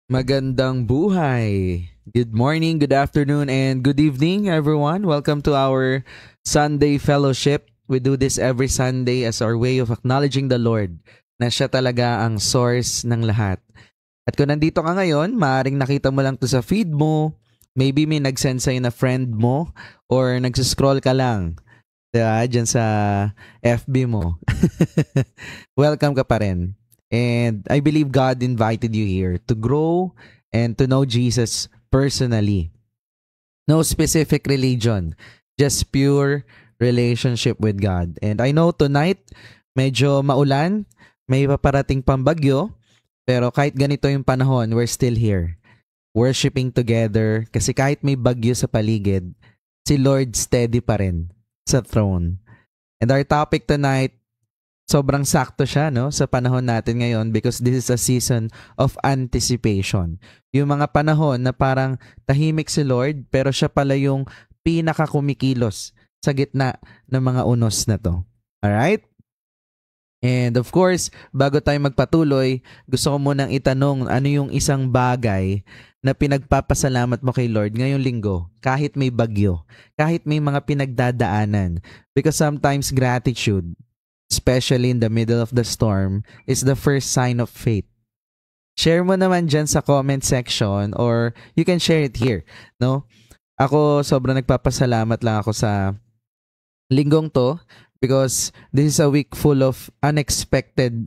Magandang buhay. Good morning, good afternoon, and good evening, everyone. Welcome to our Sunday Fellowship. We do this every Sunday as our way of acknowledging the Lord na siya talaga ang source ng lahat. At kung nandito ka ngayon, maaaring nakita mo lang to sa feed mo, maybe may nag-send sa'yo na friend mo, or nagsiscroll ka lang, diba, dyan sa FB mo. Welcome ka pa rin. And I believe God invited you here to grow and to know Jesus personally. No specific religion, just pure relationship with God. And I know tonight, medyo maulan, may paparating pang bagyo, pero kahit ganito yung panahon, we're still here. Worshiping together kasi kahit may bagyo sa paligid, si Lord steady pa rin sa throne. And our topic tonight, sobrang sakto siya, no, sa panahon natin ngayon because this is a season of anticipation. Yung mga panahon na parang tahimik si Lord pero siya pala yung pinakakumikilos sa gitna ng mga unos na to. Alright? And of course, bago tayo magpatuloy, gusto ko munang itanong ano yung isang bagay na pinagpapasalamat mo kay Lord ngayong linggo kahit may bagyo, kahit may mga pinagdadaanan. Because sometimes gratitude, especially in the middle of the storm, is the first sign of faith. Share mo naman dyan sa comment section or you can share it here. No? Ako, sobrang nagpapasalamat lang ako sa linggong to because this is a week full of unexpected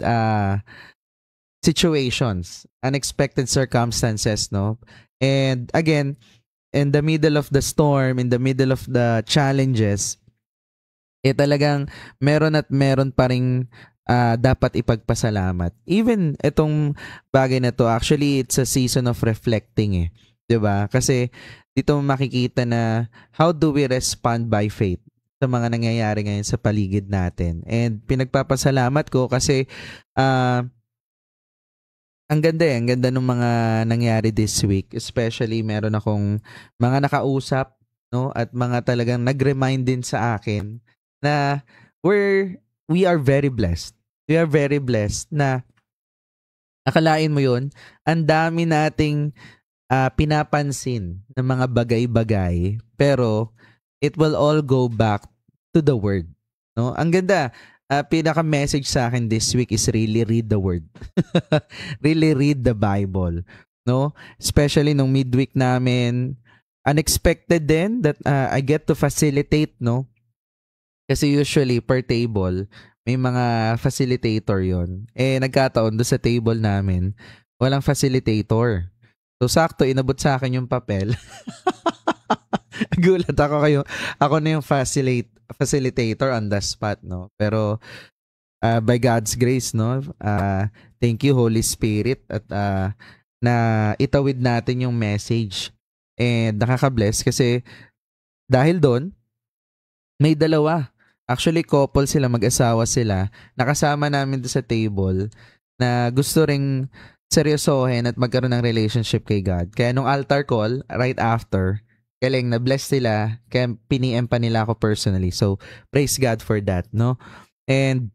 situations, unexpected circumstances, no? And again, in the middle of the storm, in the middle of the challenges, talagang meron at meron pa ring dapat ipagpasalamat. Even itong bagay na to, actually, it's a season of reflecting 'di ba? Kasi dito makikita na how do we respond by faith sa mga nangyayari ngayon sa paligid natin. And pinagpapasalamat ko kasi ang ganda ng mga nangyari this week. Especially meron akong mga nakausap, no, at mga talagang nag-remind din sa akin na we are very blessed. We are very blessed na akalain mo yun, ang dami nating pinapansin ng mga bagay-bagay, pero it will all go back to the Word. No? Ang ganda, pinaka-message sa akin this week is really read the Word. Really read the Bible. No? Especially nung midweek namin, unexpected din that I get to facilitate, no? Kasi usually, per table, may mga facilitator yon. Nagkataon doon sa table namin, walang facilitator. So, sakto, inabot sa akin yung papel. Gulat ako na yung facilitator on the spot, no? Pero, by God's grace, no? Thank you, Holy Spirit, at na itawid natin yung message. And nakaka-bless kasi dahil doon, may dalawa. Actually, couple sila, mag-asawa sila. Nakasama namin doon sa table na gusto ring seryosohin at magkaroon ng relationship kay God. Kaya nung altar call, right after, galing, na-bless sila. Kaya piniem pa nila ako personally. So, praise God for that, no? And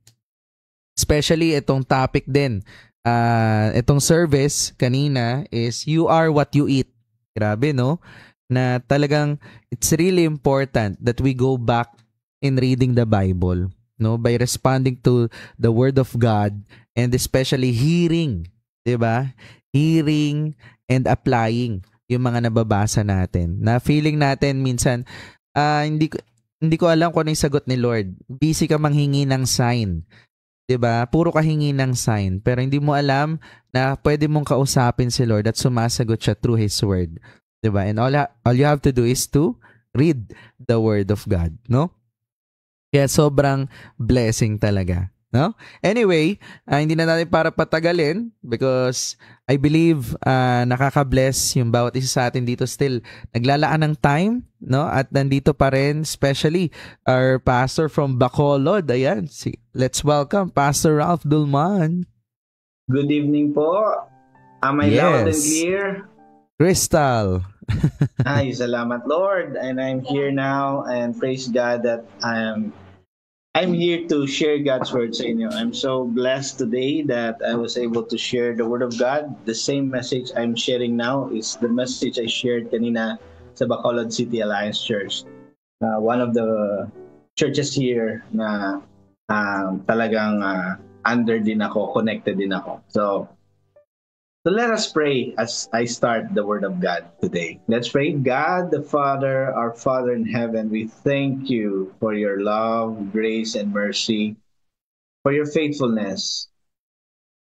especially itong topic din, itong service kanina is you are what you eat. Grabe, no? Na talagang it's really important that we go back in reading the Bible, no, by responding to the Word of God and especially hearing, 'di ba? Hearing and applying yung mga nababasa natin. Na feeling natin minsan hindi ko alam kung ano yung sagot ni Lord. Busy ka manghingi ng sign, 'di ba? Puro ka hingi ng sign pero hindi mo alam na pwede mong kausapin si Lord at sumasagot siya through His Word, 'di ba? And all you have to do is to read the Word of God, no? Kaya sobrang blessing talaga, no? Anyway, hindi na natin para patagalin because I believe nakaka-bless yung bawat isa sa atin dito still naglalaan ng time, no? At nandito pa rin, especially our pastor from Bacolod. Ayan, let's welcome Pastor Ralph Dulman. Good evening po. Am I loud and clear? Crystal. Ay, salamat Lord. And I'm here now and praise God that I am I'm here to share God's word sa inyo. I'm so blessed today that I was able to share the word of God. The same message I'm sharing now is the message I shared kanina sa Bacolod City Alliance Church. One of the churches here na talagang under din ako, connected din ako. So let us pray as I start the Word of God today. Let's pray. God the Father, our Father in heaven, we thank you for your love, grace, and mercy, for your faithfulness,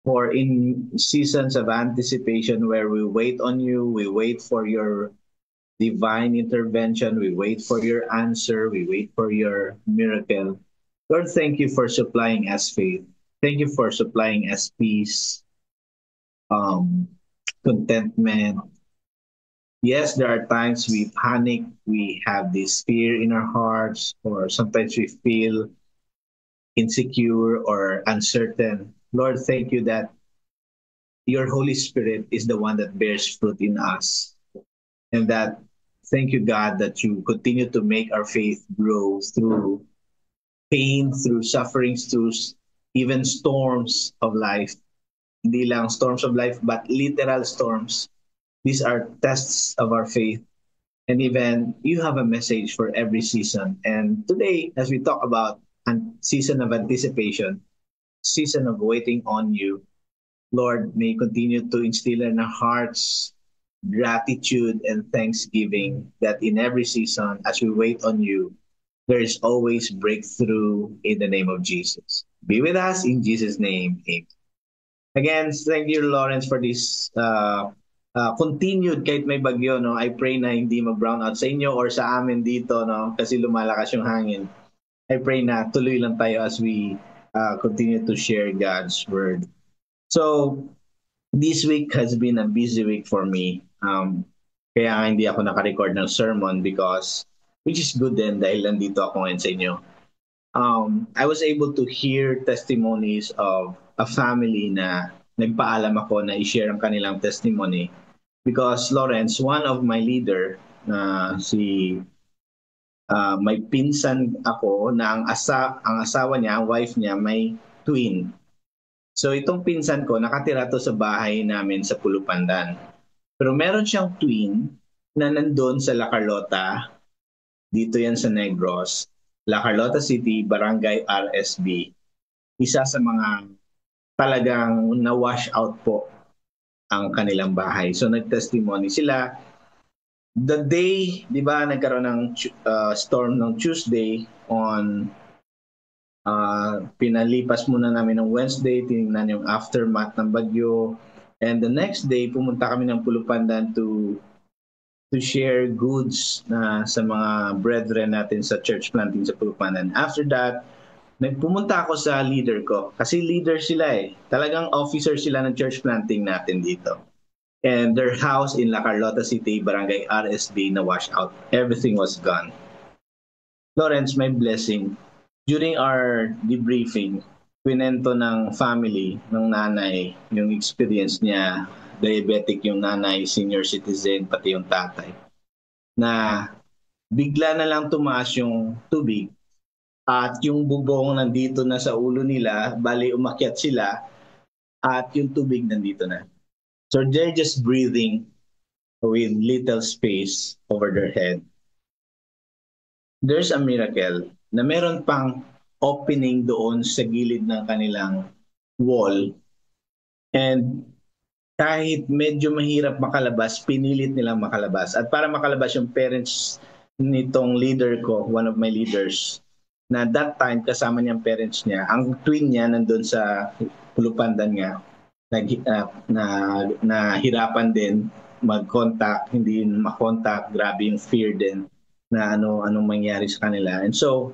for in seasons of anticipation where we wait on you, we wait for your divine intervention, we wait for your answer, we wait for your miracle. Lord, thank you for supplying us faith. Thank you for supplying us peace, um, contentment. Yes, there are times we panic, we have this fear in our hearts, or sometimes we feel insecure or uncertain. Lord, thank you that your Holy Spirit is the one that bears fruit in us. And that, thank you, God, that you continue to make our faith grow through pain, through sufferings, through even storms of life. Hindi lang storms of life, but literal storms. These are tests of our faith. And even you have a message for every season. And today, as we talk about a season of anticipation, season of waiting on you, Lord, may continue to instill in our hearts gratitude and thanksgiving that in every season, as we wait on you, there is always breakthrough in the name of Jesus. Be with us in Jesus' name. Amen. Again, thank you, Lawrence, for this continued kahit may bagyo. No? I pray na hindi mag-brown out sa inyo or sa amin dito no? Kasi lumalakas yung hangin. I pray na tuloy lang tayo as we continue to share God's word. So, this week has been a busy week for me. Kaya hindi ako naka-record ng sermon because, which is good din dahil nandito ako ngayon sa inyo. I was able to hear testimonies of a family na nagpaalam ako na i-share ang kanilang testimony because Lawrence, one of my leader, may pinsan ako na ang asawa niya, ang wife niya, may twin. So itong pinsan ko, nakatira to sa bahay namin sa Pulupandan. Pero meron siyang twin na nandun sa La Carlota, dito yan sa Negros, La Carlota City, Barangay RSB. Isa sa mga talagang na-wash out po ang kanilang bahay. So nag-testimony sila. The day, di ba, nagkaroon ng storm ng Tuesday on pinalipas muna namin ng Wednesday, tinignan yung aftermath ng bagyo. And the next day, pumunta kami ng Pulupandan to share goods sa mga brethren natin sa church planting sa Pulupandan. After that, nagpumunta ako sa leader ko kasi leader sila eh. Talagang officer sila ng church planting natin dito. And their house in La Carlota City, Barangay RSB, na wash out. Everything was gone. Lawrence, my blessing. During our debriefing, kwento ng family, ng nanay, yung experience niya, diabetic yung nanay, senior citizen, pati yung tatay, na bigla na lang tumaas yung tubig at yung bubong nandito na sa ulo nila, bali umakyat sila at yung tubig nandito na. So they're just breathing with little space over their head. There's a miracle na meron pang opening doon sa gilid ng kanilang wall. And kahit medyo mahirap makalabas, pinilit nilang makalabas. At para makalabas yung parents nitong leader ko, one of my leaders, na that time kasama niyang parents niya, ang twin niya nandun sa Pulupandan nga, na hirapan din mag-contact, hindi makontak, grabe yung fear din na anong mangyari sa kanila. And so,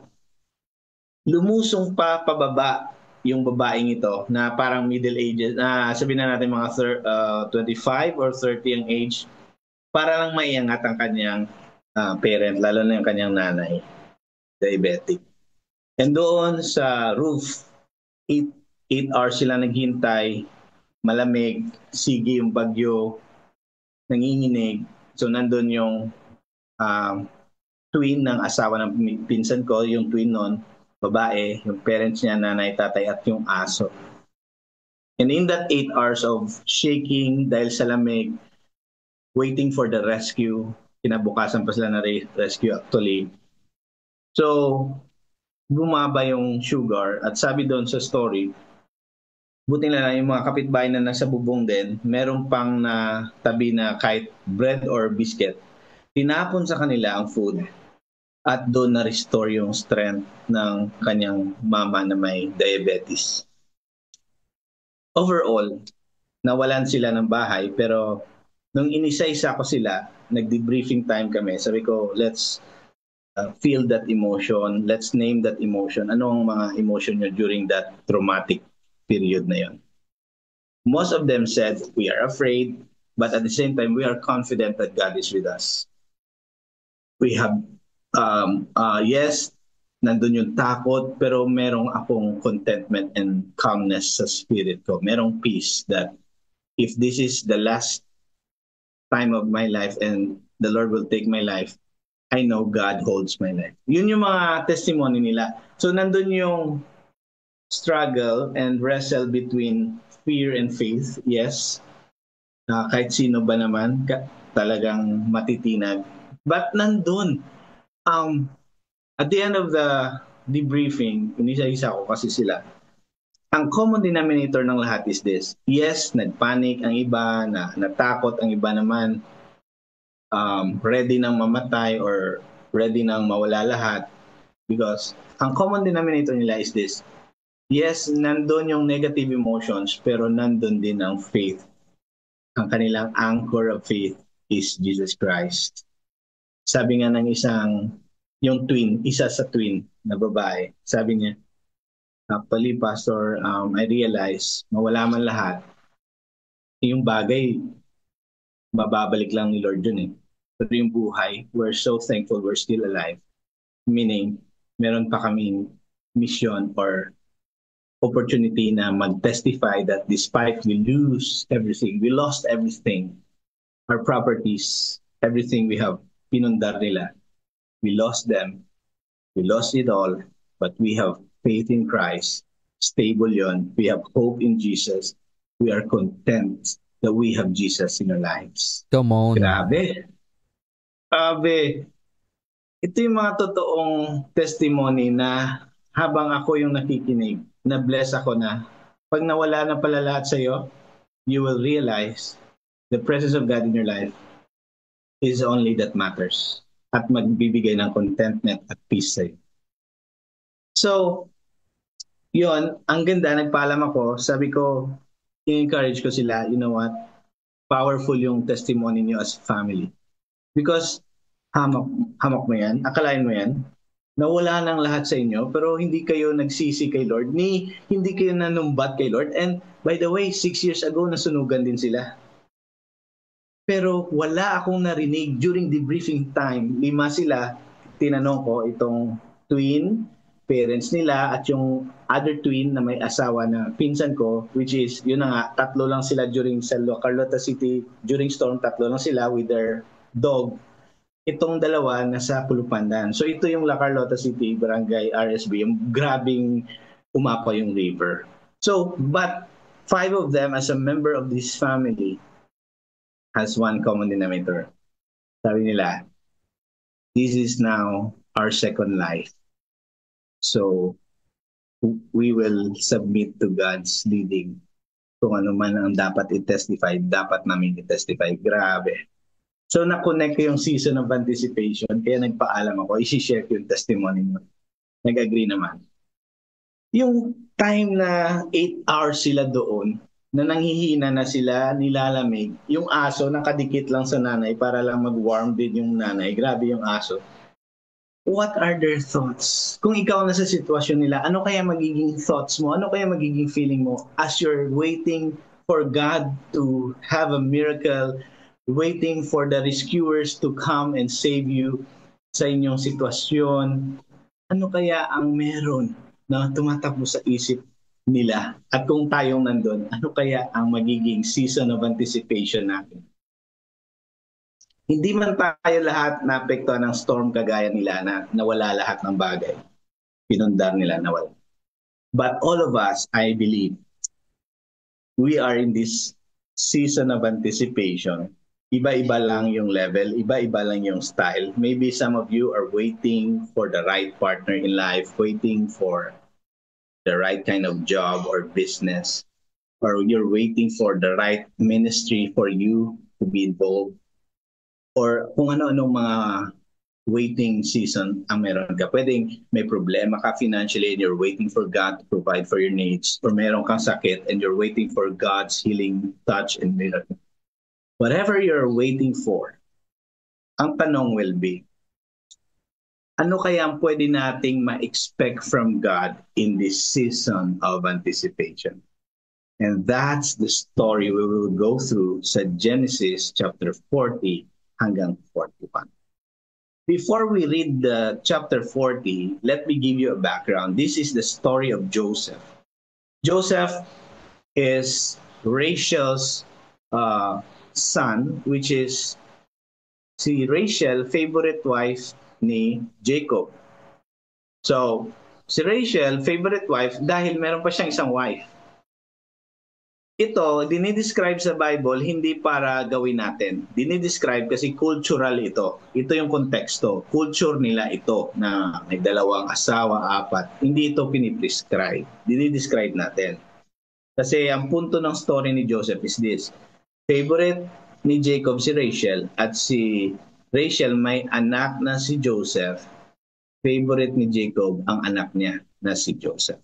lumusong pa pababa yung babaeng ito na parang middle ages, sabihin na natin mga 25 or 30 ang age, para lang maiangat ang kanyang parent, lalo na yung kanyang nanay, diabetic. And doon sa roof, 8 hours sila naghintay, malamig, sige yung bagyo, nanginginig. So nandun yung twin ng asawa ng pinsan ko, yung twin nun, babae, yung parents niya, nanay, tatay, at yung aso. And in that 8 hours of shaking dahil sa lamig, waiting for the rescue, kinabukasan pa sila na rescue actually. So, bumaba yung sugar at sabi doon sa story, buti na lang yung mga kapitbahay na nasa bubong din, meron pang na tabi na kahit bread or biscuit, tinapon sa kanila ang food at doon na-restore yung strength ng kanyang mama na may diabetes. Overall, nawalan sila ng bahay pero nung inisa-isa ko sila, nag-debriefing time kami. Sabi ko, let's feel that emotion, let's name that emotion. Ano ang mga emotion nyo during that traumatic period na yon? Most of them said, we are afraid, but at the same time, we are confident that God is with us. We have, yes, nandun yung takot, pero merong akong contentment and calmness sa spirit ko. Merong peace that if this is the last time of my life and the Lord will take my life, I know God holds my life. Yun yung mga testimony nila. So nandun yung struggle and wrestle between fear and faith. Yes, kahit sino ba naman, talagang matitinag. But nandun, at the end of the debriefing, inisa-isa ko kasi sila, ang common denominator ng lahat is this. Yes, nagpanic ang iba, natakot ang iba naman, ready nang mamatay or ready nang mawala lahat. Because ang common denominator nila is this. Yes, nandun yung negative emotions, pero nandun din ang faith. Ang kanilang anchor of faith is Jesus Christ. Sabi nga ng yung twin, isa sa twin na babae, sabi niya, actually, Pastor, I realize, mawala man lahat, yung bagay, mababalik lang ni Lord yun eh. Pero yung buhay, we're so thankful we're still alive. Meaning, meron pa kaming mission or opportunity na mag-testify that despite we lose everything, we lost everything, our properties, everything we have, pinundar nila, we lost them, we lost it all, but we have faith in Christ, stable yon, we have hope in Jesus, we are content that we have Jesus in our lives. Come on. Grabe. Grabe. Ito yung mga totoong testimony na habang ako yung nakikinig, na-bless ako na pag nawala na pala lahat sa'yo, you will realize the presence of God in your life is only that matters at magbibigay ng contentment at peace sa'yo. So, yun, ang ganda, nagpaalam ako, sabi ko, i-encourage ko sila, you know what, powerful yung testimony niyo as family. Because hamak mo yan, akalain mo yan, nawala nang lahat sa inyo, pero hindi kayo nagsisi kay Lord, hindi kayo nanumbat kay Lord. And by the way, 6 years ago, nasunugan din sila. Pero wala akong narinig during the briefing time. 5 sila, tinanong ko itong twin, parents nila, at yung other twin na may asawa na pinsan ko, which is, yun na nga, 3 lang sila during sa Carlota City, during storm, 3 lang sila with their dog. Itong dalawa nasa Pulupandan. So ito yung La Carlota City, Barangay RSB, yung grabing umapa yung river. So, but 5 of them as a member of this family has one common denominator. Sabi nila, this is now our second life. So, we will submit to God's leading. Kung ano man ang dapat i-testify, dapat namin i-testify. Grabe. So, na-connect yung season of anticipation. Kaya nagpaalam ako, isi-share yung testimony mo. Nag-agree naman. Yung time na 8 hours sila doon, na nanghihina na sila, nilalamig, yung aso nakadikit lang sa nanay para lang mag-warm din yung nanay. Grabe yung aso. What are their thoughts? Kung ikaw na sa sitwasyon nila, ano kaya magiging thoughts mo? Ano kaya magiging feeling mo as you're waiting for God to have a miracle, waiting for the rescuers to come and save you sa inyong sitwasyon? Ano kaya ang meron na tumatakbo sa isip nila? At kung tayong nandun, ano kaya ang magiging season of anticipation natin? Hindi man tayo lahat naapektuhan ng storm kagaya nila na nawala lahat ng bagay. pinundar nila na wala. But all of us, I believe, we are in this season of anticipation. Iba-iba lang yung level, iba-iba lang yung style. Maybe some of you are waiting for the right partner in life, waiting for the right kind of job or business, or you're waiting for the right ministry for you to be involved, or kung ano-anong mga waiting season ang meron ka. Pwedeng may problema ka financially and you're waiting for God to provide for your needs, or meron kang sakit and you're waiting for God's healing touch and miracle. Whatever you're waiting for, ang tanong will be, ano kaya ang pwede nating ma-expect from God in this season of anticipation? And that's the story we will go through sa Genesis chapter 40 hanggang 41. Before we read the chapter 40, let me give you a background. This is the story of Joseph. Joseph is Rachel's son, which is si Rachel, favorite wife ni Jacob. So, si Rachel, favorite wife, dahil meron pa siyang isang wife. Ito, dinidescribe sa Bible, hindi para gawin natin. Dinidescribe kasi cultural ito. Ito yung konteksto. Culture nila ito na may dalawang asawa, apat. Hindi ito piniprescribe. Dinidescribe natin. Kasi ang punto ng story ni Joseph is this. Favorite ni Jacob si Rachel at si Rachel may anak na si Joseph. Favorite ni Jacob ang anak niya na si Joseph.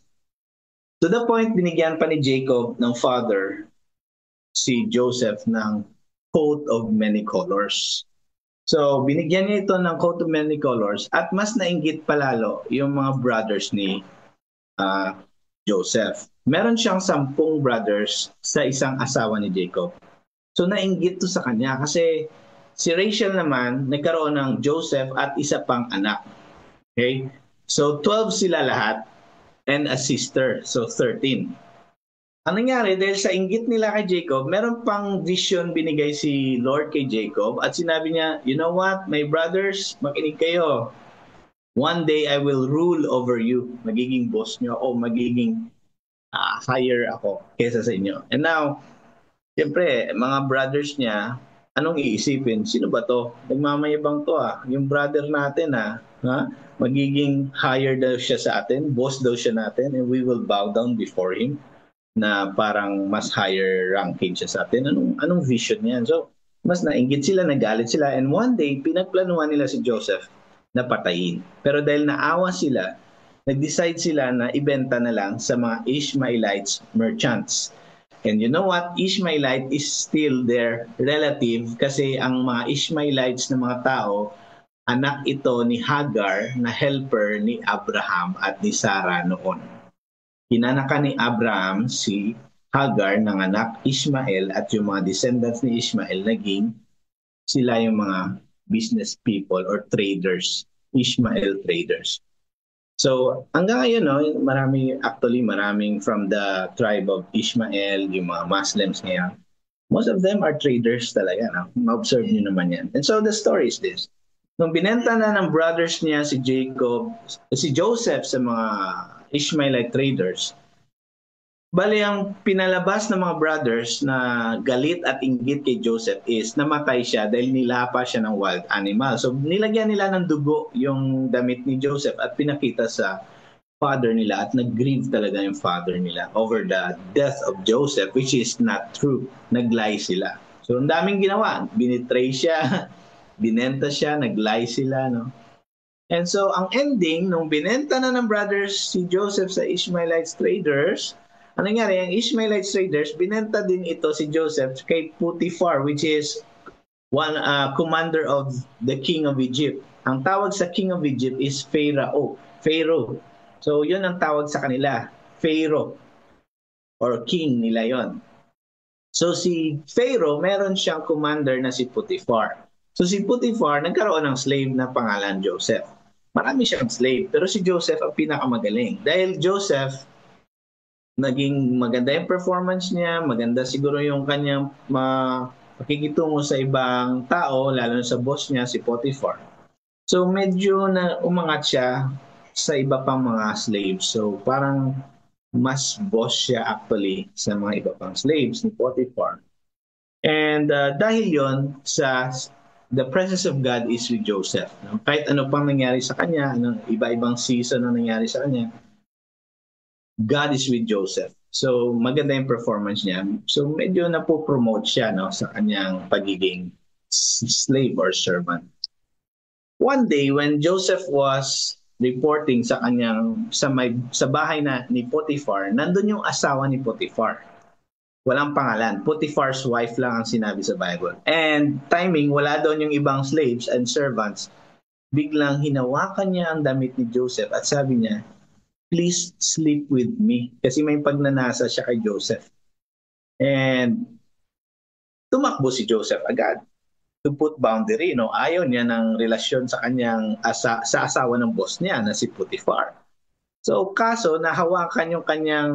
To the point, binigyan pa ni Jacob ng father si Joseph ng coat of many colors. So, binigyan niya ito ng coat of many colors at mas nainggit palalo yung mga brothers ni Joseph. Meron siyang 10 brothers sa isang asawa ni Jacob. So, nainggit to sa kanya kasi si Rachel naman nagkaroon ng Joseph at isa pang anak. Okay? So, 12 sila lahat. And a sister, so 13. Ang nangyari, dahil sa inggit nila kay Jacob, meron pang vision binigay si Lord kay Jacob at sinabi niya, you know what, my brothers, makinig kayo. One day I will rule over you. Magiging boss nyo o magiging higher ako kaysa sa inyo. And now, siyempre, mga brothers niya, anong iisipin? Sino ba to? Nagmamayabang to Yung brother natin magiging higher daw siya sa atin, boss daw siya natin, and we will bow down before him na parang mas higher ranking siya sa atin. Anong vision niyan? So, mas nainggit sila, nagalit sila, and one day, pinagplanuhan nila si Joseph na patayin. Pero dahil naawa sila, nag-decide sila na ibenta na lang sa mga Ishmaelites merchants. And you know what? Ishmaelite is still their relative kasi ang mga Ishmaelites na mga tao, anak ito ni Hagar na helper ni Abraham at ni Sarah noon. Hinanakan ni Abraham si Hagar ng anak Ishmael at yung mga descendants ni Ishmael naging sila yung mga business people or traders, Ishmael traders. So hanggang ngayon, maraming from the tribe of Ishmael, yung mga Muslims ngayon. Most of them are traders talaga. Ma-observe nyo naman yan. And so the story is this. Nung binenta na ng brothers niya si Joseph sa mga Ishmaelite traders, bali ang pinalabas ng mga brothers na galit at inggit kay Joseph is namatay siya dahil nilapa siya ng wild animal. So nilagyan nila ng dugo yung damit ni Joseph at pinakita sa father nila at nag-grieve talaga yung father nila over the death of Joseph, which is not true. Nag-lie sila. So ang daming ginawa. Binitray siya, binenta siya, nag-lie sila. No? And so ang ending, nung binenta na ng brothers si Joseph sa Ishmaelites traders, ang nangyari, ang Ishmaelite traders, binenta din ito si Joseph kay Potiphar, which is one commander of the king of Egypt. Ang tawag sa king of Egypt is Pharaoh. So yun ang tawag sa kanila, Pharaoh or king nila yon. So si Pharaoh, meron siyang commander na si Potiphar. So si Potiphar, nagkaroon ng slave na pangalan Joseph. Marami siyang slave, pero si Joseph ang pinakamagaling. Dahil Joseph, naging maganda yung performance niya, maganda siguro yung kanyang pakikitungo sa ibang tao, lalo na sa boss niya, si Potiphar. So medyo na umangat siya sa iba pang mga slaves. So parang mas boss siya actually sa mga iba pang slaves ni Potiphar. And dahil yon sa the presence of God is with Joseph. No? Kahit ano pang nangyari sa kanya, iba-ibang season na nangyari sa kanya, God is with Joseph. So maganda yung performance niya. So medyo napopromote siya no, sa kanyang pagiging slave or servant. One day when Joseph was reporting sa kanyang sa bahay na ni Potiphar, nandun yung asawa ni Potiphar. Walang pangalan. Potiphar's wife lang ang sinabi sa Bible. And timing, wala doon yung ibang slaves and servants. Biglang hinawakan niya ang damit ni Joseph at sabi niya, please sleep with me. Kasi may pagnanasa siya kay Joseph. And tumakbo si Joseph agad to put boundary. No? Ayaw niya ng relasyon sa kanyang sa asawa ng boss niya na si Potiphar. So kaso nahawakan yung kanyang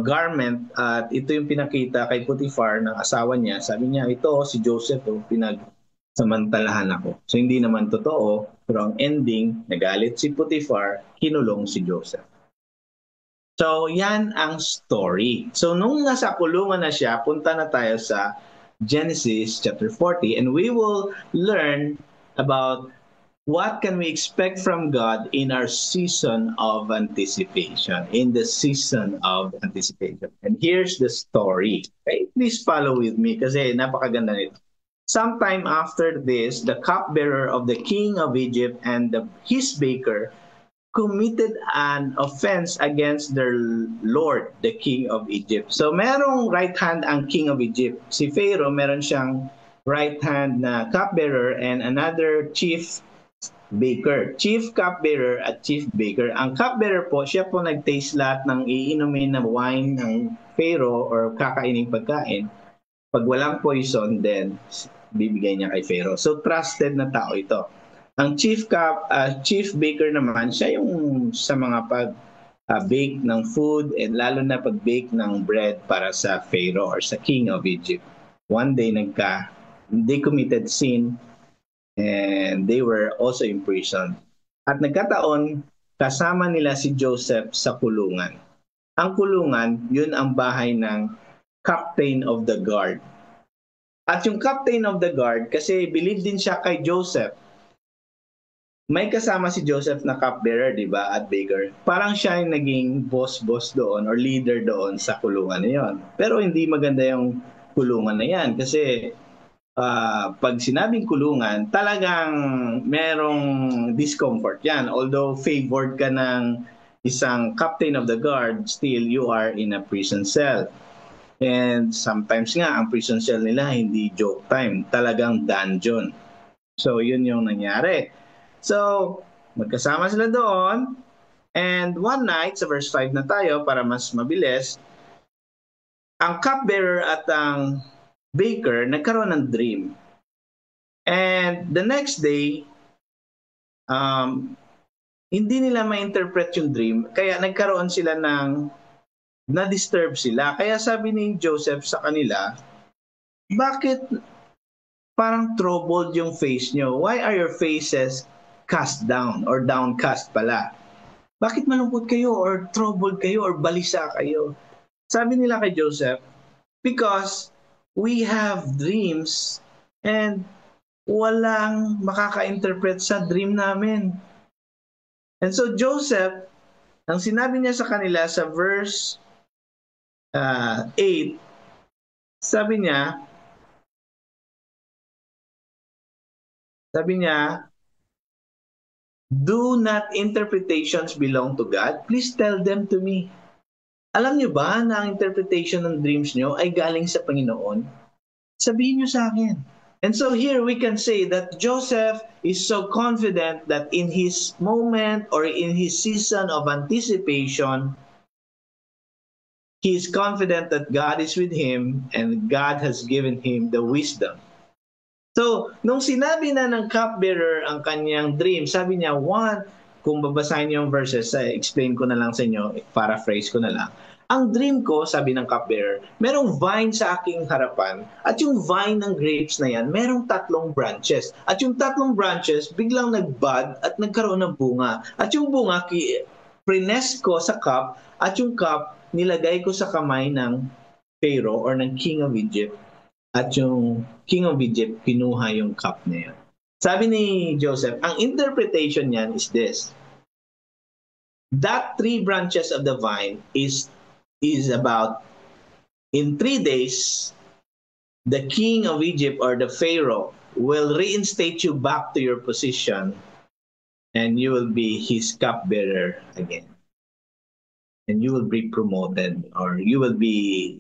garment at ito yung pinakita kay Potiphar ng asawa niya. Sabi niya, ito si Joseph, pinagsamantalahan ako. So hindi naman totoo, pero ang ending, nagalit si Potiphar, kinulong si Joseph. So yan ang story. So nung nasa kulungan na siya, punta na tayo sa Genesis chapter 40 and we will learn about what can we expect from God in our season of anticipation, in the season of anticipation. And here's the story. Okay? Please follow with me kasi napakaganda nito. Sometime after this, the cupbearer of the king of Egypt and his baker committed an offense against their Lord, the king of Egypt. So merong right hand ang king of Egypt. Si Pharaoh, meron siyang right hand na cupbearer and another chief baker. Chief cupbearer at chief baker. Ang cupbearer po, siya po nag-taste lahat ng iinumin na wine ng Pharaoh or kakaining pagkain. Pag walang poison, then bibigay niya kay Pharaoh. So trusted na tao ito. Ang chief baker naman, siya yung sa mga bake ng food and lalo na pag-bake ng bread para sa Pharaoh or sa king of Egypt. One day they committed sin and they were also imprisoned. At nagkataon, kasama nila si Joseph sa kulungan. Ang kulungan, yun ang bahay ng captain of the guard. At yung captain of the guard, kasi believe din siya kay Joseph, may kasama si Joseph na cupbearer, di ba, at baker. Parang siya yung naging boss doon or leader doon sa kulungan na yon. Pero hindi maganda yung kulungan na yan kasi pag sinabing kulungan, talagang merong discomfort yan. Although favored ka ng isang captain of the guard, still you are in a prison cell. And sometimes nga, ang prison cell nila hindi joke time, talagang dungeon. So yun yung nangyari. So, magkasama sila doon. And one night, sa verse 5 na tayo para mas mabilis, ang cupbearer at ang baker nagkaroon ng dream. And the next day, hindi nila ma-interpret yung dream, kaya nagkaroon sila na-disturb sila. Kaya sabi ni Joseph sa kanila, bakit parang troubled yung face nyo? Why are your faces cast down or downcast pala? Bakit malungkot kayo or troubled kayo or balisa kayo? Sabi nila kay Joseph, because we have dreams and walang makaka-interpret sa dream namin. And so Joseph, ang sinabi niya sa kanila sa verse 8, sabi niya, do not interpretations belong to God? Please tell them to me. Alam niyo ba na ang interpretation ng dreams niyo ay galing sa Panginoon? Sabihin niyo sa akin. And so here we can say that Joseph is so confident that in his moment or in his season of anticipation, he is confident that God is with him and God has given him the wisdom. So, nung sinabi na ng cupbearer ang kanyang dream, sabi niya, kung babasahin niyo yung verses, explain ko na lang sa inyo, paraphrase ko na lang. Ang dream ko, sabi ng cupbearer, merong vine sa aking harapan at yung vine ng grapes na yan, merong 3 branches. At yung 3 branches, biglang nagbud at nagkaroon ng bunga. At yung bunga, prines ko sa cup at yung cup, nilagay ko sa kamay ng Pharaoh or ng King of Egypt. At yung King of Egypt, kinuha yung cup na yan. Sabi ni Joseph, ang interpretation niyan is this. That 3 branches of the vine is about in 3 days, the king of Egypt or the Pharaoh will reinstate you back to your position and you will be his cupbearer again. And you will be promoted or you will be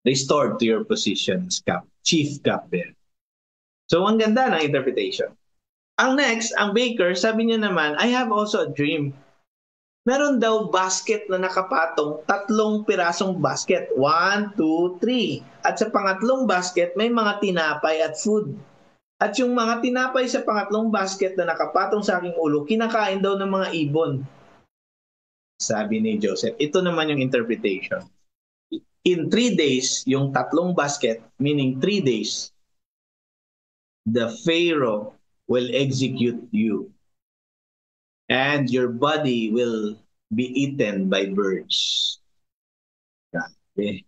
restored to your position as chief cupbearer. So, ang ganda ng interpretation. Ang next, ang baker, sabi niya naman, I have also a dream. Meron daw basket na nakapatong, 3 pirasong basket. 1, 2, 3. At sa pangatlong basket, may mga tinapay at food. At yung mga tinapay sa pangatlong basket na nakapatong sa aking ulo, kinakain daw ng mga ibon. Sabi ni Joseph, ito naman yung interpretation. In 3 days, yung 3 basket, meaning 3 days, the Pharaoh will execute you. And your body will be eaten by birds. Okay.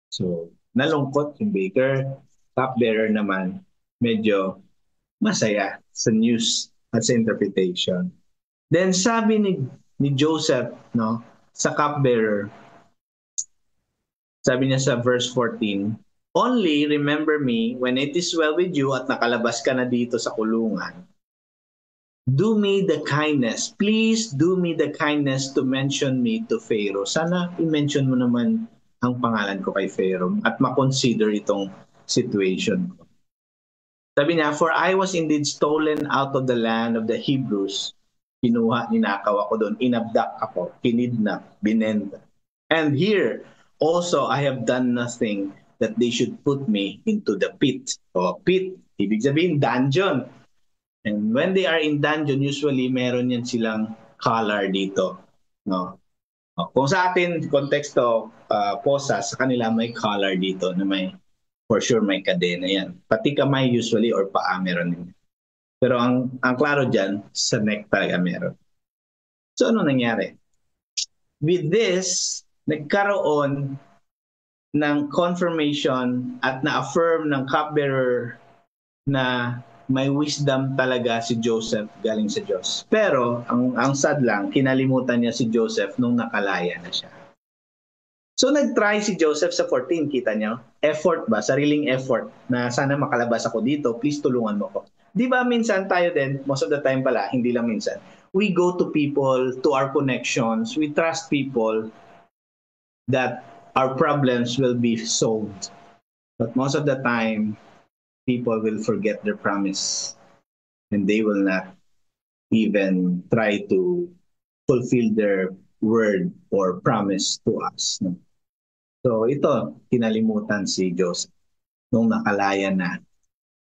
So, nalungkot yung baker. Cupbearer naman, medyo masaya sa news at sa interpretation. Then sabi ni Joseph, no, sa cupbearer, sabi niya sa verse 14, only remember me when it is well with you at nakalabas ka na dito sa kulungan. Do me the kindness. Please do me the kindness to mention me to Pharaoh. Sana i-mention mo naman ang pangalan ko kay Pharaoh at makonsider itong situation ko. Sabi niya, for I was indeed stolen out of the land of the Hebrews. Kinuha, ninakaw ako doon, inabdak ako, kinidnap, binenta. And here, also I have done nothing that they should put me into the pit. O pit, ibig sabihin dungeon. And when they are in dungeon, usually meron yan silang collar dito. No? Kung sa atin, konteksto, posa, sa kanila may collar dito na may, for sure may kadena yan. Pati kamay usually or paa meron din. Pero ang klaro dyan, sa neck talaga meron. So ano nangyari? With this, nagkaroon ng confirmation at na-affirm ng cupbearer na may wisdom talaga si Joseph galing sa Diyos. Pero, ang sad lang, kinalimutan niya si Joseph nung nakalaya na siya. So, nag-try si Joseph sa 14, kita niyo? Effort ba? Sariling effort na sana makalabas ako dito, please tulungan mo ko. Di ba minsan tayo din, most of the time pala, hindi lang minsan, we go to people, to our connections, we trust people that our problems will be solved. But most of the time, people will forget their promise and they will not even try to fulfill their word or promise to us. So ito, kinalimutan si Joseph nung nakalaya na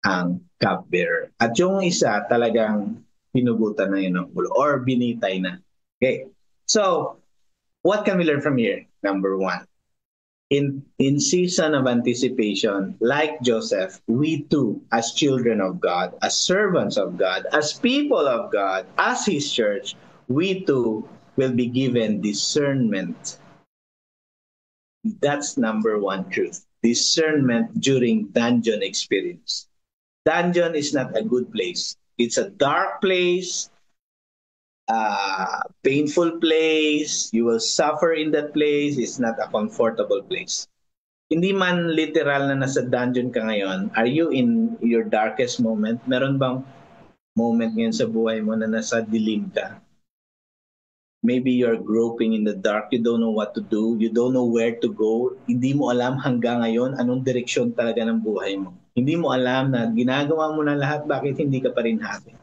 ang cupbearer. At yung isa talagang pinugutan na yun ng ulo or binitay na. Okay. So, what can we learn from here? Number 1. In season of anticipation, like Joseph, we too, as children of God, as servants of God, as people of God, as His church, we too will be given discernment. That's number 1 truth. Discernment during dungeon experience. Dungeon is not a good place. It's a dark place, painful place, you will suffer in that place, it's not a comfortable place. Hindi man literal na nasa dungeon ka ngayon, are you in your darkest moment? Meron bang moment ngayon sa buhay mo na nasa dilim ka? Maybe you're groping in the dark, you don't know what to do, you don't know where to go, hindi mo alam hanggang ngayon anong direksyon talaga ng buhay mo. Hindi mo alam na ginagawa mo na lahat, bakit hindi ka pa rin happy?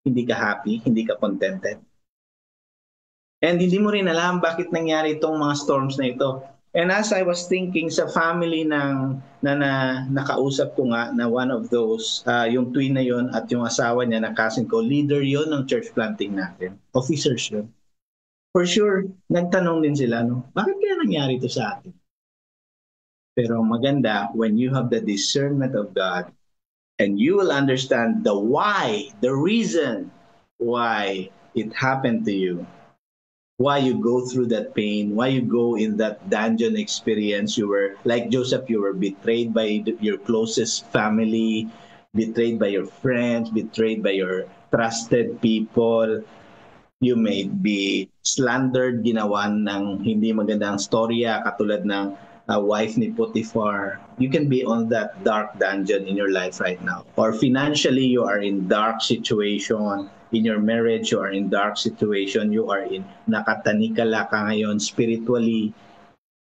Hindi ka happy, hindi ka contented. And hindi mo rin alam bakit nangyari itong mga storms na ito. And as I was thinking sa family na nakausap ko nga na one of those, yung twin na yon at yung asawa niya na cousin ko, leader yon ng church planting natin. Officers yun. For sure, nagtanong din sila, no? Bakit kaya nangyari to sa atin? Pero maganda, when you have the discernment of God, and you will understand the why, the reason why it happened to you, why you go through that pain, why you go in that dungeon experience. You were, like Joseph, you were betrayed by your closest family, betrayed by your friends, betrayed by your trusted people. You may be slandered, ginawan ng hindi magandang storya, katulad ng wife ni Potiphar. You can be on that dark dungeon in your life right now. Or financially, you are in dark situation. In your marriage, you are in dark situation. You are in, nakatanikala ka ngayon spiritually.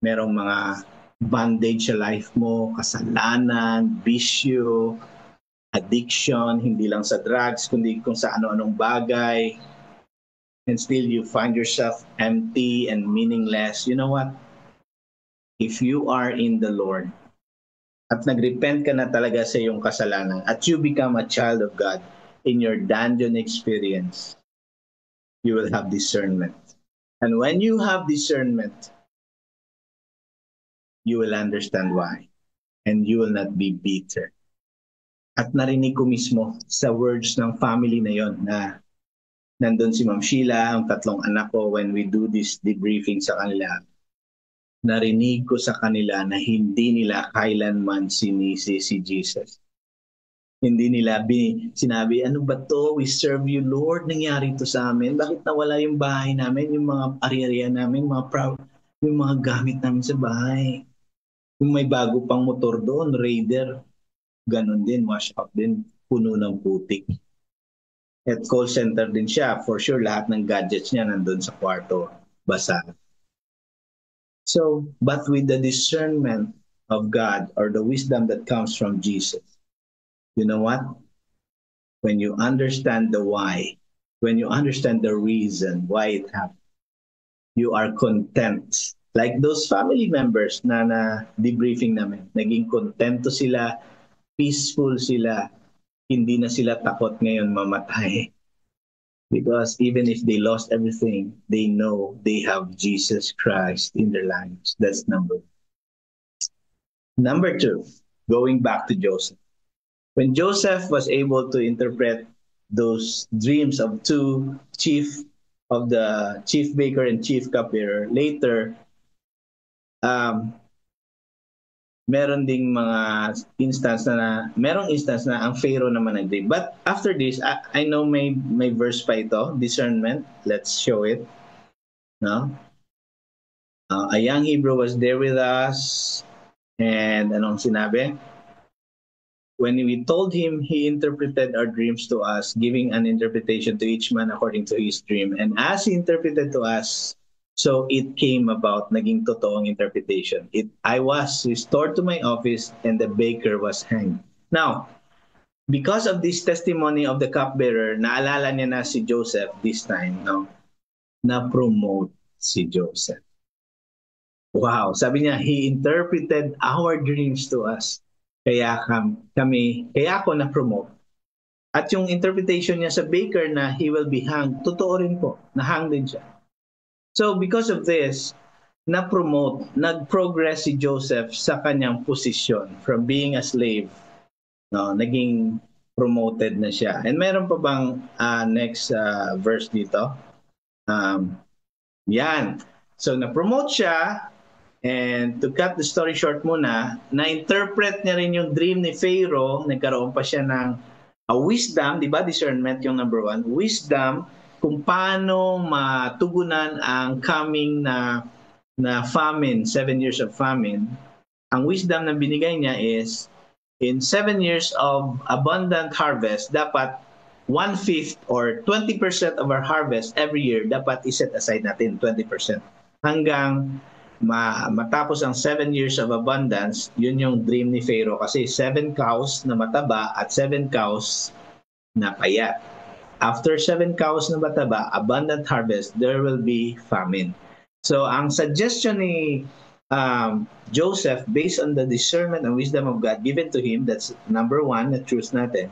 Merong mga bondage sa life mo, kasalanan, bisyo, addiction, hindi lang sa drugs, kundi kung sa ano-anong bagay. And still you find yourself empty and meaningless. You know what? If you are in the Lord at nagrepent ka na talaga sa iyong kasalanan at you become a child of God, in your dungeon experience, you will have discernment. And when you have discernment, you will understand why. And you will not be bitter. At narinig ko mismo sa words ng family na yon na nandun si Ma'am Sheila, ang tatlong anak ko, when we do this debriefing sa kanila, narinig ko sa kanila na hindi nila kailanman sinisi si Jesus. Hindi nila sinabi, ano ba to? We serve you, Lord. Nangyari to sa amin. Bakit nawala yung bahay namin, yung mga ari-arian namin, yung mga gamit namin sa bahay? Yung may bago pang motor doon, Raider, ganun din, wash out din, puno ng putik. At call center din siya. For sure, lahat ng gadgets niya nandun sa kwarto, basa. So, but with the discernment of God or the wisdom that comes from Jesus, you know what? When you understand the why, when you understand the reason why it happened, you are content. Like those family members na debriefing namin, naging kontento sila, peaceful sila, hindi na sila takot ngayon mamatay. Because even if they lost everything, they know they have Jesus Christ in their lives. That's number one. Number two, going back to Joseph. When Joseph was able to interpret those dreams of two of the chief baker and chief cupbearer, later, meron ding mga merong instance na ang Pharaoh naman nag-dream. But after this, I know may verse pa ito, discernment. Let's show it. No? A young Hebrew was there with us. And anong sinabi? When we told him, he interpreted our dreams to us, giving an interpretation to each man according to his dream. And as he interpreted to us, so it came about, naging totoong interpretation. I was restored to my office and the baker was hanged. Now, because of this testimony of the cupbearer, naalala niya na si Joseph this time, no? Na-promote si Joseph. Wow, sabi niya, he interpreted our dreams to us. Kaya ako na-promote. At yung interpretation niya sa baker na he will be hanged, totoo rin po, na-hang din siya. So because of this, na-promote, nag-progress si Joseph sa kanyang posisyon from being a slave. No, naging promoted na siya. And meron pa bang next verse dito? Yan. So na-promote siya, and to cut the story short muna, na-interpret niya rin yung dream ni Pharaoh. Nagkaroon pa siya ng wisdom, di ba? Discernment yung number one. Wisdom kung paano matugunan ang coming na famine, 7 years of famine. Ang wisdom na binigay niya is, in 7 years of abundant harvest, dapat 1/5 or 20% of our harvest every year, dapat iset aside natin 20%. Hanggang matapos ang 7 years of abundance, yun yung dream ni Pharaoh. Kasi 7 cows na mataba at 7 cows na payat. After 7 cows na mataba, abundant harvest, there will be famine. So ang suggestion ni Joseph, based on the discernment and wisdom of God given to him, that's number one, na truth natin,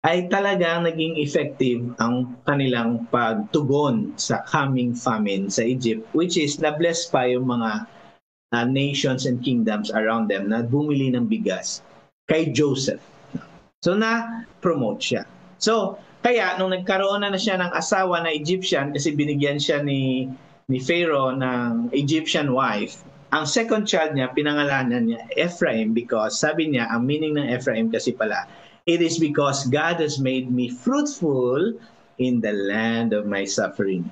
ay talagang naging effective ang kanilang pagtugon sa coming famine sa Egypt, which is na-bless pa yung mga nations and kingdoms around them na bumili ng bigas kay Joseph. So na-promote siya. So kaya nung nagkaroon na siya ng asawa na Egyptian, kasi binigyan siya ni Pharaoh ng Egyptian wife, ang second child niya, pinangalanan niya Ephraim because sabi niya, ang meaning ng Ephraim kasi pala, it is because God has made me fruitful in the land of my suffering.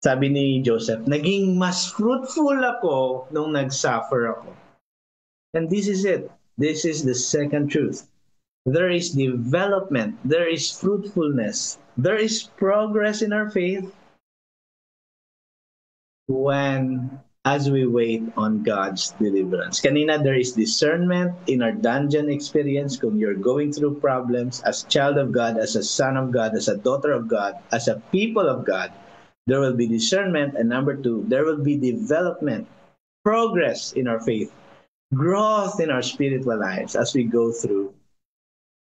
Sabi ni Joseph, naging mas fruitful ako nung nag-suffer ako. And this is it. This is the second truth. There is development. There is fruitfulness. There is progress in our faith when, as we wait on God's deliverance. Kanina, there is discernment in our dungeon experience kung you're going through problems as a child of God, as a son of God, as a daughter of God, as a people of God. There will be discernment. And number two, there will be development, progress in our faith, growth in our spiritual lives as we go through,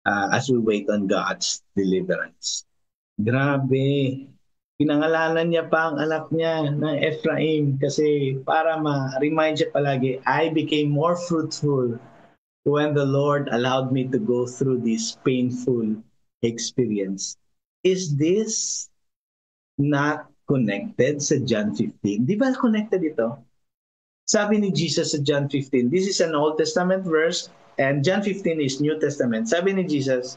as we wait on God's deliverance. Grabe. Pinangalanan niya pa ang anak niya ng Ephraim kasi para ma-remind siya palagi, I became more fruitful when the Lord allowed me to go through this painful experience. Is this not connected sa John 15? Di ba connected ito? Sabi ni Jesus sa John 15, this is an Old Testament verse and John 15 is New Testament. Sabi ni Jesus,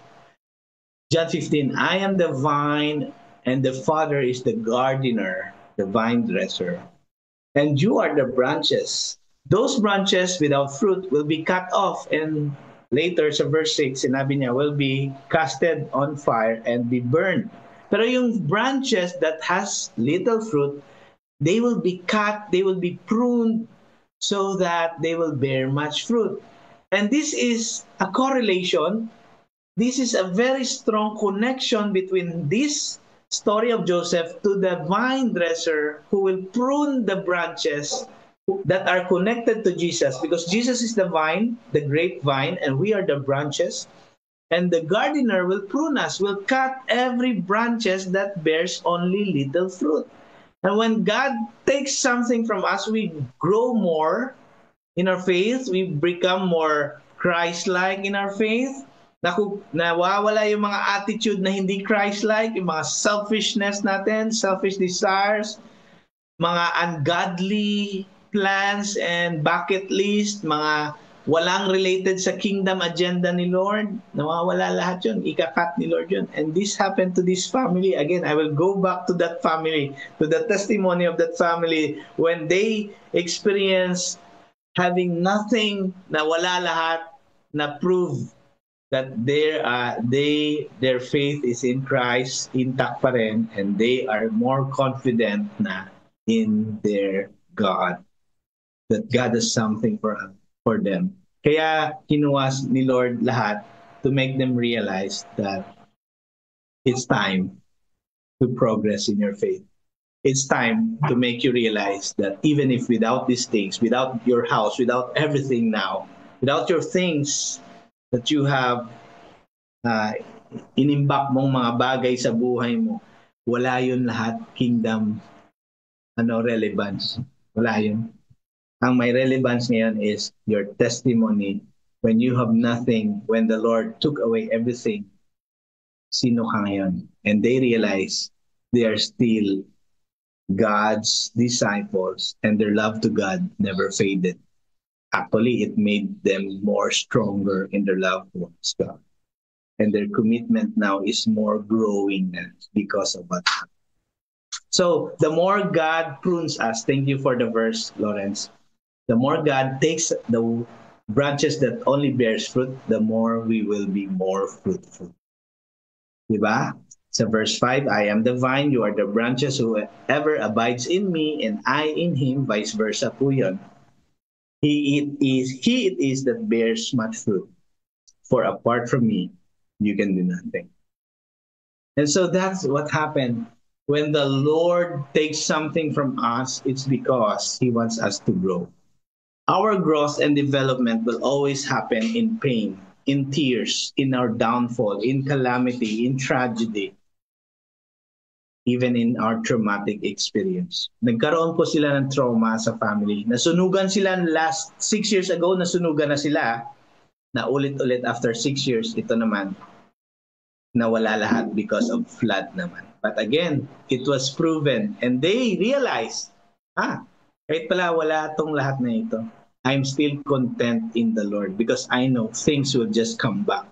John 15, I am the vine and the Father is the gardener, the vine dresser. And you are the branches. Those branches without fruit will be cut off and later sa verse 6, sinabi niya, will be casted on fire and be burned. Pero yung branches that has little fruit, they will be cut, they will be pruned so that they will bear much fruit. And this is a correlation. This is a very strong connection between this story of Joseph to the vine dresser who will prune the branches that are connected to Jesus, because Jesus is the vine, the grapevine, and we are the branches. And the gardener will prune us, will cut every branches that bears only little fruit. And when God takes something from us, we grow more in our faith, we become more Christ-like in our faith. Nawawala yung mga attitude na hindi Christ-like, yung mga selfishness natin, selfish desires, mga ungodly plans and bucket list, mga walang related sa kingdom agenda ni Lord. Nawawala lahat yun. Ikakat ni Lord yun. And this happened to this family. Again, I will go back to that family, to the testimony of that family when they experience having nothing, na wala lahat, na prove that their faith is in Christ, intact pa rin, and they are more confident na in their God, that God has something for them. Kaya kinuha ni Lord lahat to make them realize that it's time to progress in your faith. It's time to make you realize that even if without these things, without your house, without everything now, without your things that you have inimbak mong mga bagay sa buhay mo, wala yun lahat kingdom relevance. Wala yun. Ang may relevance ngayon is your testimony when you have nothing, when the Lord took away everything. Sino ka ngayon? And they realize they are still God's disciples and their love to God never faded. Actually, it made them more stronger in their love towards God. And their commitment now is more growing because of what happened. So, the more God prunes us, thank you for the verse, Lawrence. The more God takes the branches that only bears fruit, the more we will be more fruitful. Diba? Sa verse 5, I am the vine, you are the branches, whoever abides in me and I in him, vice versa po yun. He it is that bears much fruit. For apart from me, you can do nothing. And so that's what happened. When the Lord takes something from us, it's because He wants us to grow. Our growth and development will always happen in pain, in tears, in our downfall, in calamity, in tragedy, even in our traumatic experience. Nagkaroon po sila ng trauma sa family. Nasunugan sila last 6 years ago, nasunugan na sila, na ulit-ulit after 6 years, ito naman, nawala lahat because of flood naman. But again, it was proven and they realized, kahit pala wala tong lahat na ito, I'm still content in the Lord because I know things will just come back.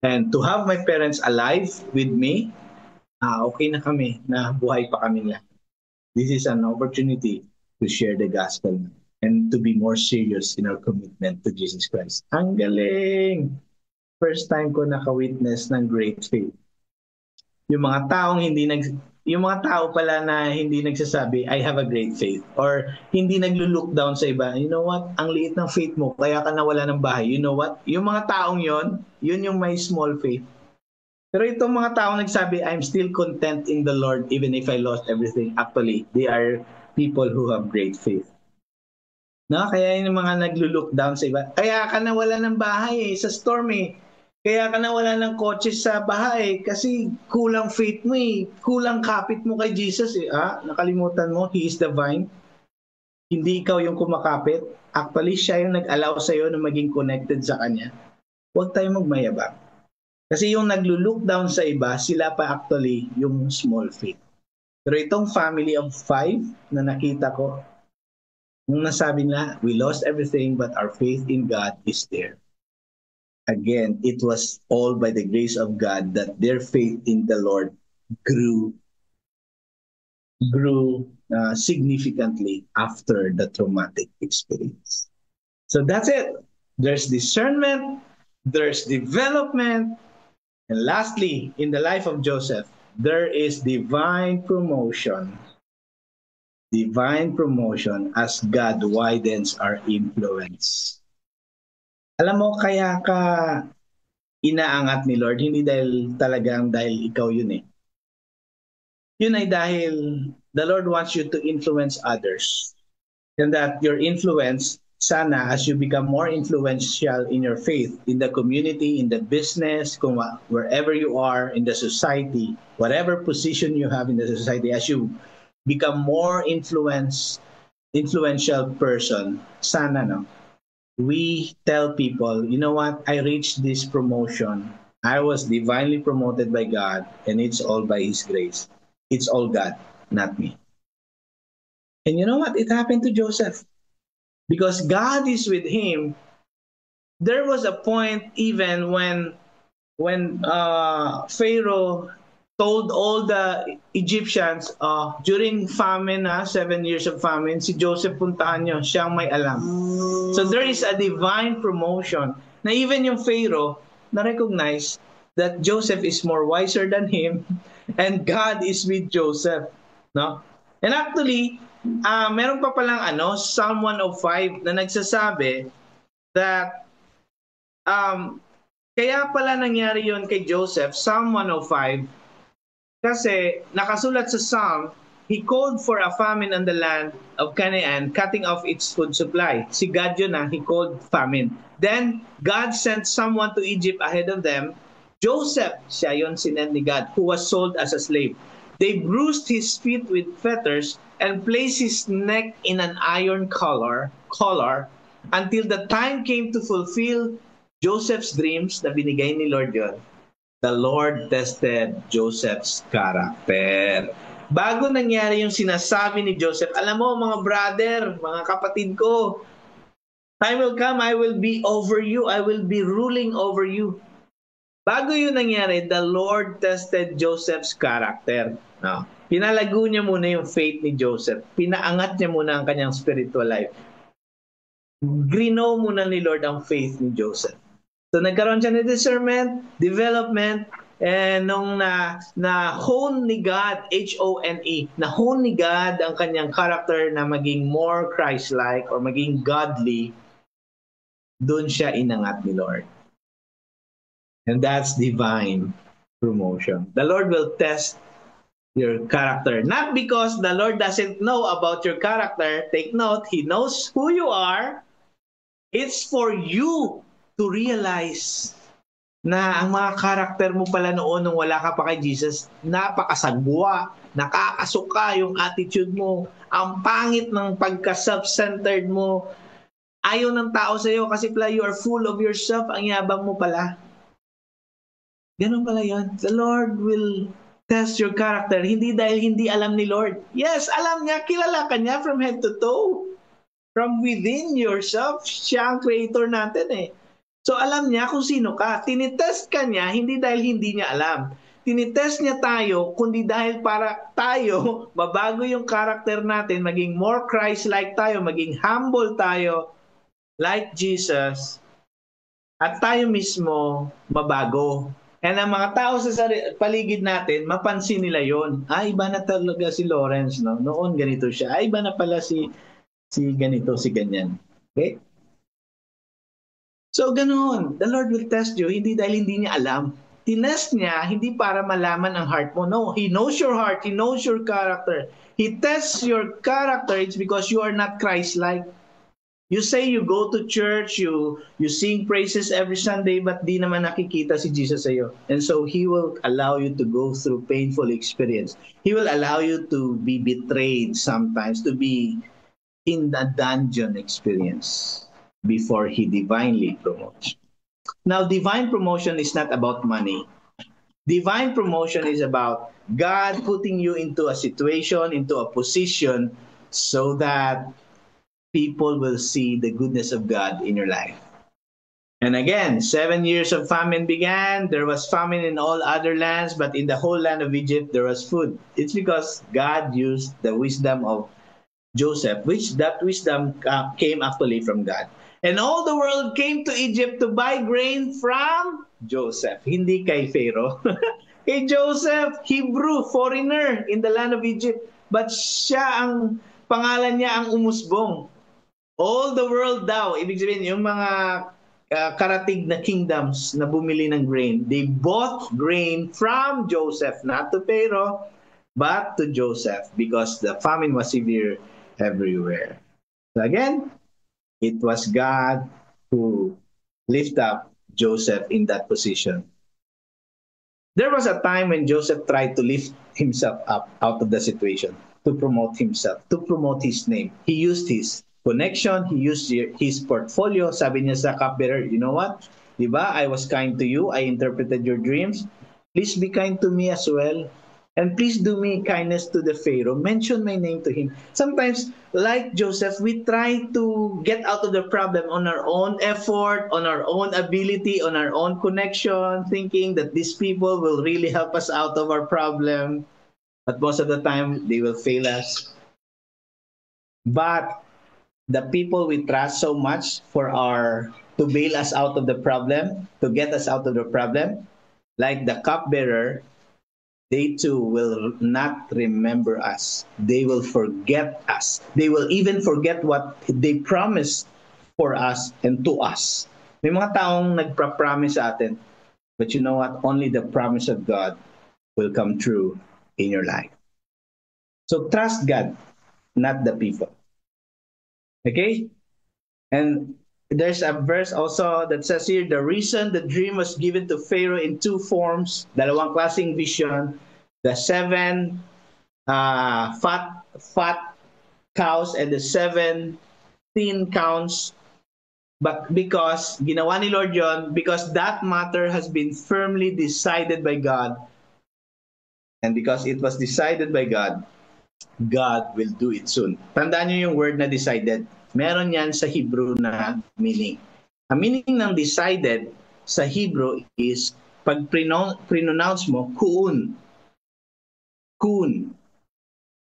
And to have my parents alive with me, okay na kami, na buhay pa kami lahat. This is an opportunity to share the gospel and to be more serious in our commitment to Jesus Christ. Ang galing! First time ko naka-witness ng great faith. Yung mga tao pala na hindi nagsasabi, I have a great faith. Or hindi naglo-look down sa iba. You know what? Ang liit ng faith mo, kaya ka nawala ng bahay. You know what? Yung mga taong yun yung may small faith. Pero itong mga taong nagsabi, I'm still content in the Lord even if I lost everything. Actually, they are people who have great faith. No? Kaya yung mga naglo-look down sa iba, kaya ka nawala ng bahay sa storm eh. Kaya ka nawala ng kotse sa bahay kasi kulang faith mo eh. Kulang kapit mo kay Jesus eh. Nakalimutan mo, He is the vine. Hindi ikaw yung kumakapit. Actually, siya yung nag-allow sa'yo na maging connected sa Kanya. Huwag tayong magmayabang. Kasi yung naglo-look down sa iba, sila pa actually yung small faith. Pero itong family of 5 na nakita ko, nung nasabi na, we lost everything but our faith in God is there. Again, it was all by the grace of God that their faith in the Lord grew significantly after the traumatic experience. So that's it. There's discernment, there's development, and lastly, in the life of Joseph, there is divine promotion. Divine promotion as God widens our influence. Alam mo, kaya ka inaangat ni Lord, hindi dahil ikaw yun eh. Yun ay dahil the Lord wants you to influence others. And that your influence, sana as you become more influential in your faith, in the community, in the business, wherever you are, in the society, whatever position you have in the society, as you become more influential person, sana we tell people, you know what, I reached this promotion. I was divinely promoted by God, and it's all by His grace. It's all God, not me. And you know what? It happened to Joseph. Because God is with him. There was a point even when Pharaoh told all the Egyptians, during famine, 7 years of famine, si Joseph puntahan nyo, siyang may alam. So there is a divine promotion na even yung Pharaoh na-recognize that Joseph is more wiser than him and God is with Joseph. No? And actually, meron pa palang Psalm 105 na nagsasabi that kaya pala nangyari yon kay Joseph, Psalm 105, kasi nakasulat sa Psalm, he called for a famine on the land of Canaan, cutting off its food supply. Si God yun he called famine. Then, God sent someone to Egypt ahead of them. Joseph, siya yun sinend ni God, who was sold as a slave. They bruised his feet with fetters and placed his neck in an iron collar until the time came to fulfill Joseph's dreams na binigay ni Lord yun. The Lord tested Joseph's character. Bago nangyari yung sinasabi ni Joseph, alam mo mga brother, mga kapatid ko, time will come, I will be over you, I will be ruling over you. Bago yun nangyari, the Lord tested Joseph's character. No. Pinalago niya muna yung faith ni Joseph. Pinaangat niya muna ang kanyang spiritual life. Grino muna ni Lord ang faith ni Joseph. So nagkaroon siya ng discernment, development, and nung na-hone ni God, H-O-N-E, na-hone ni God ang kanyang character na maging more Christ-like or maging godly, doon siya inangat ni Lord. And that's divine promotion. The Lord will test your character. Not because the Lord doesn't know about your character. Take note, He knows who you are. It's for you to realize na ang mga karakter mo pala noon nung wala ka pa kay Jesus, napakasagwa, nakakasuka yung attitude mo, ang pangit ng pagka-self-centered mo, ayaw ng tao sa'yo kasi pala you are full of yourself, ang yabang mo pala. Ganun pala yun. The Lord will test your character, hindi dahil hindi alam ni Lord. Yes, alam niya, kilala ka niya from head to toe. From within yourself, siya ang creator natin eh. So alam niya kung sino ka. Tinitest ka niya, hindi dahil hindi niya alam. Tinitest niya tayo, kundi dahil para tayo, mabago yung character natin, maging more Christ-like tayo, maging humble tayo, like Jesus, at tayo mismo mabago. And ang mga tao sa paligid natin, mapansin nila yon. Iba na talaga si Lawrence, no? Noon ganito siya. Iba na pala si ganito, si ganyan. Okay? So, ganoon. The Lord will test you, hindi dahil hindi niya alam. Tinest niya, hindi para malaman ang heart mo. No, He knows your heart. He knows your character. He tests your character. It's because you are not Christ-like. You say you go to church, you sing praises every Sunday, but di naman nakikita si Jesus sa'yo. And so He will allow you to go through painful experience. He will allow you to be betrayed sometimes, to be in the dungeon experience before He divinely promotes. Now, divine promotion is not about money. Divine promotion is about God putting you into a situation, into a position, so that people will see the goodness of God in your life. And again, 7 years of famine began. There was famine in all other lands, but in the whole land of Egypt, there was food. It's because God used the wisdom of Joseph, which that wisdom came actually from God. And all the world came to Egypt to buy grain from Joseph. Hindi kay Pharaoh. Kay Joseph, Hebrew, foreigner in the land of Egypt. But siya ang, pangalan niya ang umusbong. All the world daw, ibig sabihin, yung mga karatig na kingdoms na bumili ng grain, they bought grain from Joseph, not to Pharaoh, but to Joseph, because the famine was severe everywhere. So again, it was God who lifted up Joseph in that position. There was a time when Joseph tried to lift himself up out of the situation, to promote himself, to promote his name. He used his connection, he used his portfolio. Sabi niya sa cupbearer, you know what? Diba? I was kind to you. I interpreted your dreams. Please be kind to me as well. And please do me kindness to the Pharaoh. Mention my name to him. Sometimes, like Joseph, we try to get out of the problem on our own effort, on our own ability, on our own connection, thinking that these people will really help us out of our problem. But most of the time, they will fail us. But the people we trust so much to bail us out of the problem, to get us out of the problem, like the cupbearer, they too will not remember us. They will forget us. They will even forget what they promised for us and to us. May mga taong nagpa-promise sa atin, but you know what? Only the promise of God will come true in your life. So trust God, not the people. Okay? And there's a verse also that says here, the reason the dream was given to Pharaoh in two forms, dalawang klaseng vision, the 7 fat cows and the 7 thin cows, but because ginawa ni Lord yon, because that matter has been firmly decided by God, and because it was decided by God, God will do it soon. Tandaan niyo yung word na decided. Meron yan sa Hebrew na meaning. Ang meaning ng decided sa Hebrew is, pag pronounce mo, kuun. Kun.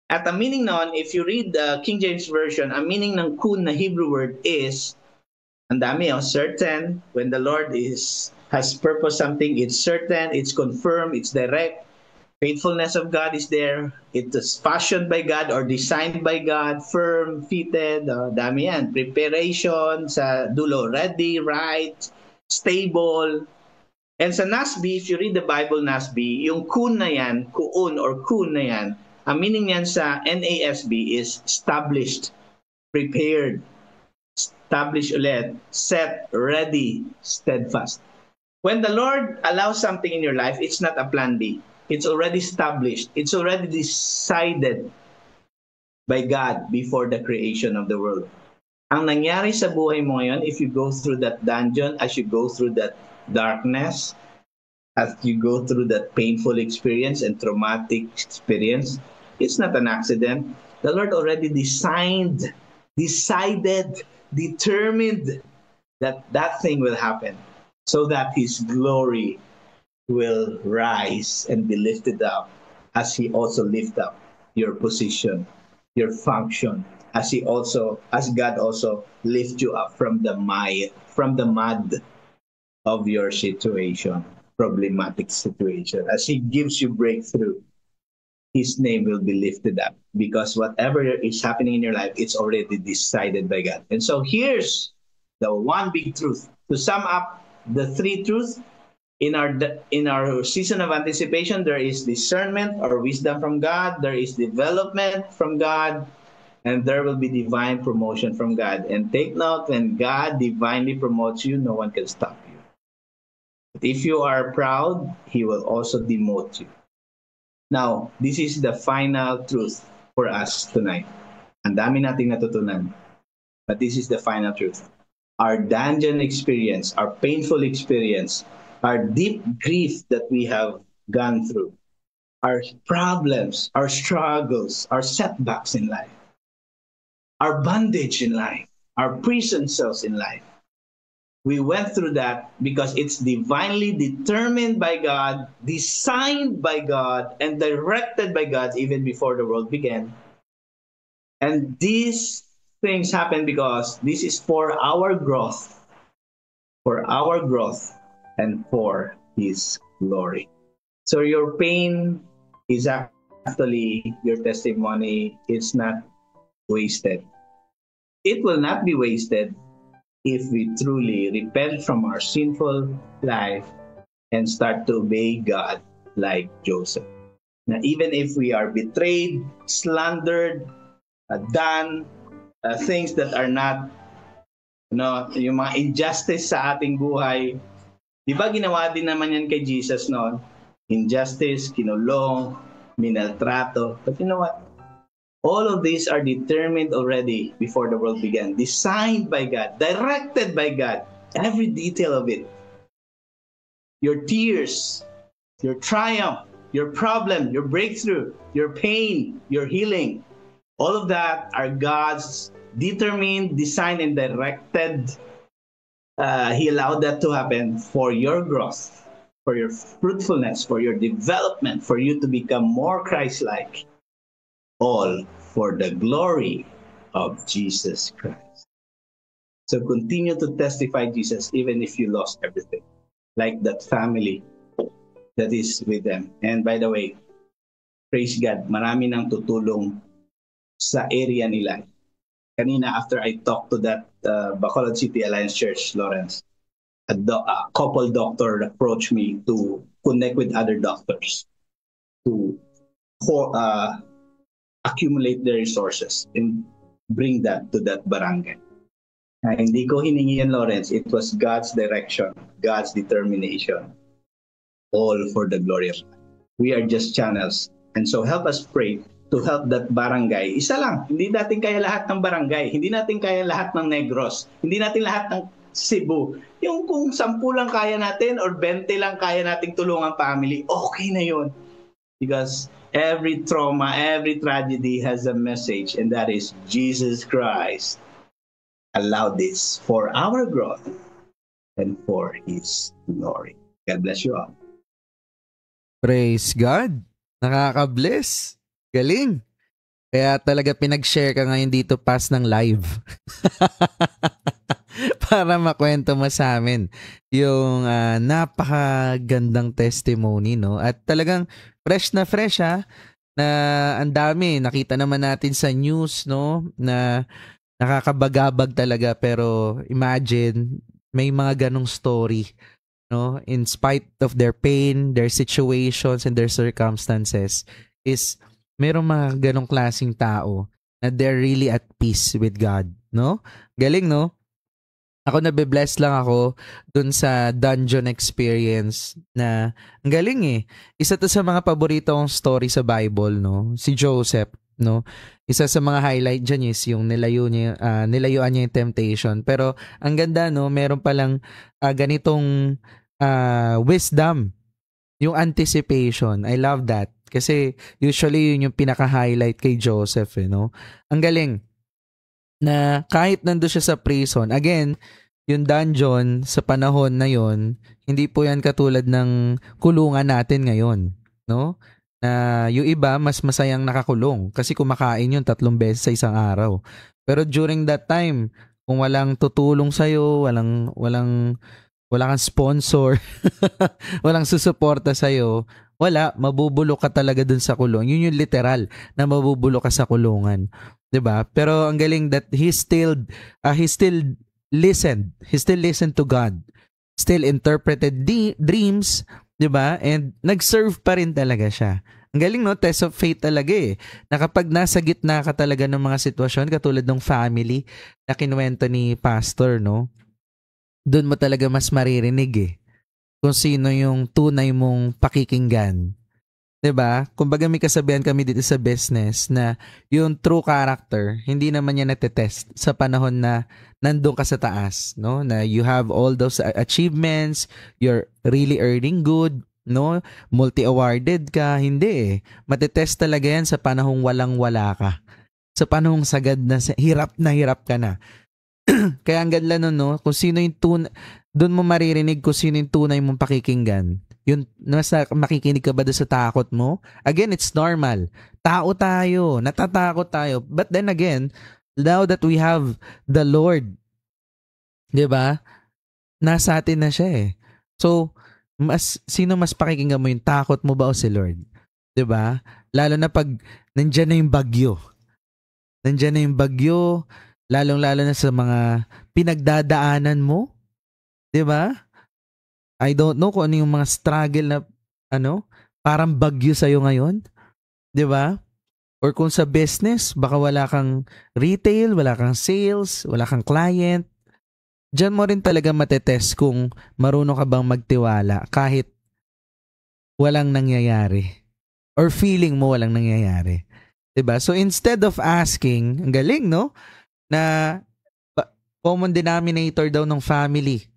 At ang meaning nun, if you read the King James Version, ang meaning ng kun na Hebrew word is, ang dami, certain. When the Lord has purposed something, it's certain, it's confirmed, it's direct. Faithfulness of God is there. It is fashioned by God or designed by God, firm, fitted, dami yan. Preparation sa dulo, ready, right, stable. And sa NASB, if you read the Bible NASB, yung kun na yan, kuun or kun na yan, ang meaning yan sa NASB is established, prepared, established ulit, set, ready, steadfast. When the Lord allows something in your life, it's not a plan B. It's already established. It's already decided by God before the creation of the world. Ang nangyari sa buhay mo ngayon, if you go through that dungeon, as you go through that darkness, as you go through that painful experience and traumatic experience, it's not an accident. The Lord already decided, determined that that thing will happen so that His glory will rise and be lifted up as He also lift up your position, your function, as God also lift you up from the mud of your situation, problematic situation. As He gives you breakthrough, His name will be lifted up because whatever is happening in your life, it's already decided by God. And so here's the one big truth. To sum up the three truths, in our season of anticipation, there is discernment or wisdom from God, there is development from God, and there will be divine promotion from God. And take note, when God divinely promotes you, no one can stop you. But if you are proud, He will also demote you. Now, this is the final truth for us tonight. Ang dami nating natutunan. But this is the final truth. Our dungeon experience, our painful experience, our deep grief that we have gone through, our problems, our struggles, our setbacks in life, our bondage in life, our prison cells in life. We went through that because it's divinely determined by God, designed by God, and directed by God even before the world began. And these things happen because this is for our growth, and for His glory. So your pain is actually your testimony. It's not wasted. It will not be wasted if we truly repent from our sinful life and start to obey God like Joseph. Now, even if we are betrayed, slandered, done things that are not, yung mga injustice sa ating buhay, di ba ginawa din naman yan kay Jesus noon? Injustice, kinulong, minaltrato. But you know what? All of these are determined already before the world began, designed by God, directed by God, every detail of it. Your tears, your triumph, your problem, your breakthrough, your pain, your healing, all of that are God's determined, designed, and directed. He allowed that to happen for your growth, for your fruitfulness, for your development, for you to become more Christ-like. All for the glory of Jesus Christ. So continue to testify Jesus even if you lost everything. Like that family that is with them. And by the way, praise God, marami nang tutulong sa area nila. Kanina after I talked to that Bacolod City Alliance Church, Lawrence, a couple doctor approached me to connect with other doctors to accumulate their resources and bring that to that barangay. Hindi ko hiningi yan, Lawrence. It was God's direction, God's determination, all for the glory of God. We are just channels. And so help us pray to help that barangay. Isa lang, hindi natin kaya lahat ng barangay. Hindi natin kaya lahat ng Negros. Hindi natin lahat ng Cebu. Yung kung 10 lang kaya natin or 20 lang kaya nating tulungan family, okay na yun. Because every trauma, every tragedy has a message, and that is Jesus Christ allowed this for our growth and for His glory. God bless you all. Praise God. Nakaka-bless. Galing. Kaya talaga pinag-share ka ngayon dito pas ng live. Para makwento mo sa amin yung napakagandang testimony, no? At talagang fresh ha, na ang dami. Nakita naman natin sa news, no? Na nakakabagabag talaga, pero imagine, may mga ganong story, no? In spite of their pain, their situations, and their circumstances, is merong mga ganong klaseng tao na they're really at peace with God, no? Galing, no? Ako nabe-bless lang ako dun sa dungeon experience na ang galing eh. Isa to sa mga paborito kong story sa Bible, no? Si Joseph, no? Isa sa mga highlight dyan is yung nilayuan niya yung temptation. Pero ang ganda, no? Meron palang ganitong wisdom, yung anticipation. I love that. Kasi usually yun yung pinaka-highlight kay Joseph, eh, no? Ang galing na kahit nando siya sa prison, again, yung dungeon sa panahon na yon, hindi po yan katulad ng kulungan natin ngayon, no? Na yung iba mas masayang nakakulong kasi kumakain yun 3 beses sa isang araw. Pero during that time, kung walang tutulong sa'yo, wala kang sponsor, walang susuporta sa'yo, wala, mabubulok ka talaga dun sa kulong. Yun yung literal na mabubulok ka sa kulungan. 'Di ba? Pero ang galing that he still listened. He still listened to God. Still interpreted dreams, 'di ba? And nag-serve pa rin talaga siya. Ang galing, no? Test of faith talaga eh. Na kapag nasa gitna ka talaga ng mga sitwasyon katulad ng family na kinuwento ni Pastor, no? Doon mo talaga mas maririnig eh kung sino yung tunay mong pakikinggan. 'Di ba? Kumbaga may kasabihan kami dito sa business na yung true character, hindi naman yan natetest sa panahon na nandun ka sa taas, no? Na you have all those achievements, you're really earning good, no? Multi-awarded ka, hindi eh. Matetest talaga yan sa panahong walang-wala ka. Sa panahong sagad na hirap ka na. Kaya ang ganda nun, no? Kung sino yung doon mo maririnig kung sino yung tunay mong pakikinggan. Yun, makikinig ka ba doon sa takot mo? Again, it's normal. Tao tayo, natatakot tayo. But then again, now that we have the Lord, di ba? Nasa atin na siya eh. So, sino mas pakikinggan mo, yung takot mo ba o si Lord? Di ba? Lalo na pag nandyan na yung bagyo. Nandyan na yung bagyo, lalong-lalo na sa mga pinagdadaanan mo. 'Di ba? I don't know kung ano yung mga struggle na parang bagyo sa iyo ngayon, 'di ba? Or kung sa business, baka wala kang retail, wala kang sales, wala kang client. Diyan mo rin talaga matetest kung marunong ka bang magtiwala kahit walang nangyayari or feeling mo walang nangyayari. 'Di ba? So instead of asking, ang galing, no? Na common denominator daw ng family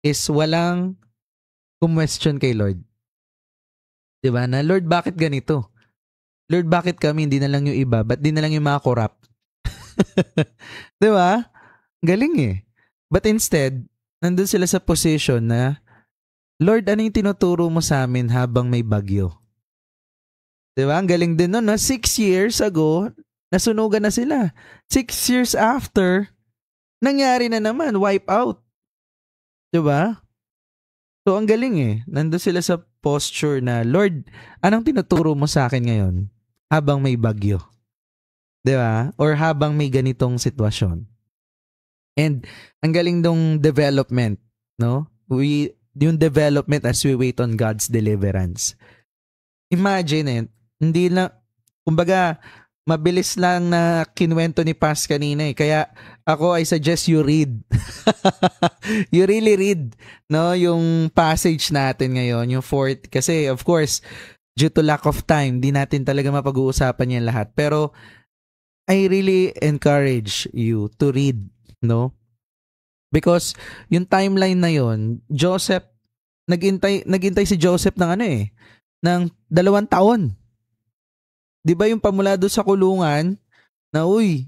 is walang question kay Lord. Diba? Na Lord, bakit ganito? Lord, bakit kami? Hindi na lang yung iba. Ba't di na lang yung mga corrupt? Diba? Galing eh. But instead, nandun sila sa position na, Lord, ano yung tinuturo mo sa amin habang may bagyo? Diba? Ang galing din nun. 6 years ago, nasunugan na sila. 6 years after, nangyari na naman, wipe out. Diba? So, ang galing eh. Nandun sila sa posture na, Lord, anong tinuturo mo sa akin ngayon habang may bagyo? Diba? Or habang may ganitong sitwasyon. And, ang galing dong development, no? Yung development as we wait on God's deliverance. Imagine it, hindi lang, kumbaga, mabilis lang na kinuwento ni Paz kanina eh. Kaya ako, I suggest you read. You really read, no? Yung passage natin ngayon, yung 4th. Kasi of course, due to lack of time, di natin talaga mapag-uusapan yan lahat. Pero I really encourage you to read, no? Because yung timeline na yon, Joseph, nagintay si Joseph ng 2 taon. 'Di ba yung pamula doon sa kulungan na uy,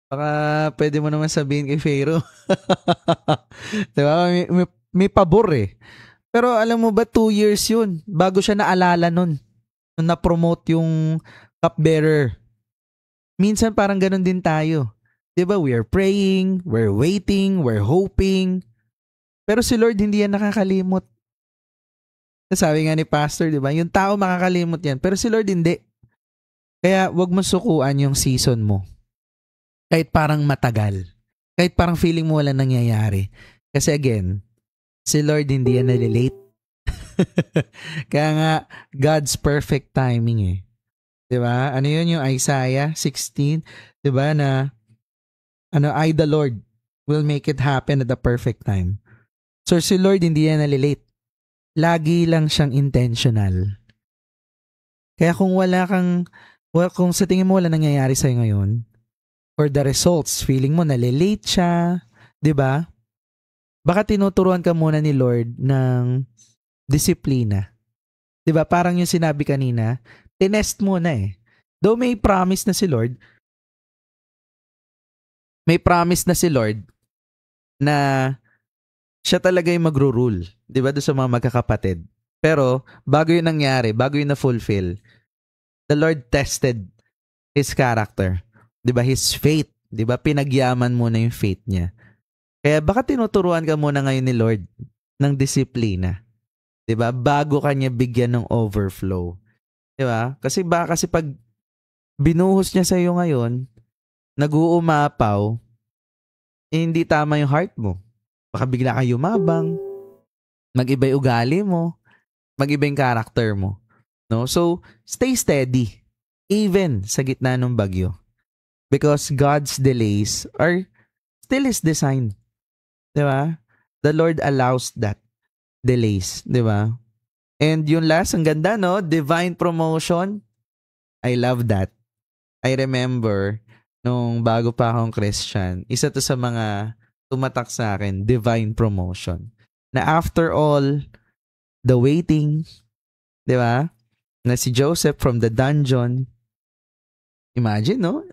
baka pwede mo naman sabihin kay Pharaoh. 'Di ba? May pabor eh. Pero alam mo ba 2 years yun bago siya naalala nun nung na-promote yung cupbearer. Minsan parang ganun din tayo. 'Di ba? We are praying, we're waiting, we're hoping. Pero si Lord hindi yan nakakalimot. Sabi nga ni Pastor, 'di ba? Yung tao makakalimot yan, pero si Lord hindi. Kaya wag mo sukuan yung season mo. Kahit parang matagal. Kahit parang feeling mo wala nangyayari. Kasi again, si Lord hindi yan nalilate. Kaya nga, God's perfect timing eh. 'Di ba? Ano yun yung Isaiah 16? 'Di ba na I the Lord will make it happen at the perfect time. So si Lord hindi yan nalilate. Lagi lang siyang intentional. Kaya kung kung sa tingin mo wala nangyayari sa'yo ngayon, or the results, feeling mo nalilate siya, di ba? Baka tinuturuan ka muna ni Lord ng disiplina. Di ba? Parang yung sinabi kanina, tinest muna eh. Though may promise na si Lord na siya talaga yung magro-rule. Di ba? Doon sa mga magkakapatid. Pero, bago yun nangyari, bago yun na-fulfill, the Lord tested His character. Di ba? His faith. Di ba? Pinagyaman muna yung faith niya. Kaya baka tinuturuan ka muna ngayon ni Lord ng disiplina. Di ba? Bago ka niya bigyan ng overflow. Di ba? Kasi pag binuhos niya sa iyo ngayon, nag-uumapaw, hindi tama yung heart mo. Baka bigla ka yumabang, mag-iba yung ugali mo, mag-iba yung character mo. No? So, stay steady, even sa gitna ng bagyo. Because God's delays are still His design. Di ba? The Lord allows that delays. Di ba? And yung last, ang ganda, no? Divine promotion. I love that. I remember, nung bago pa akong Christian, isa to sa mga tumatak sa akin, divine promotion. Na after all the waiting, di ba? Na si Joseph from the dungeon, imagine, no?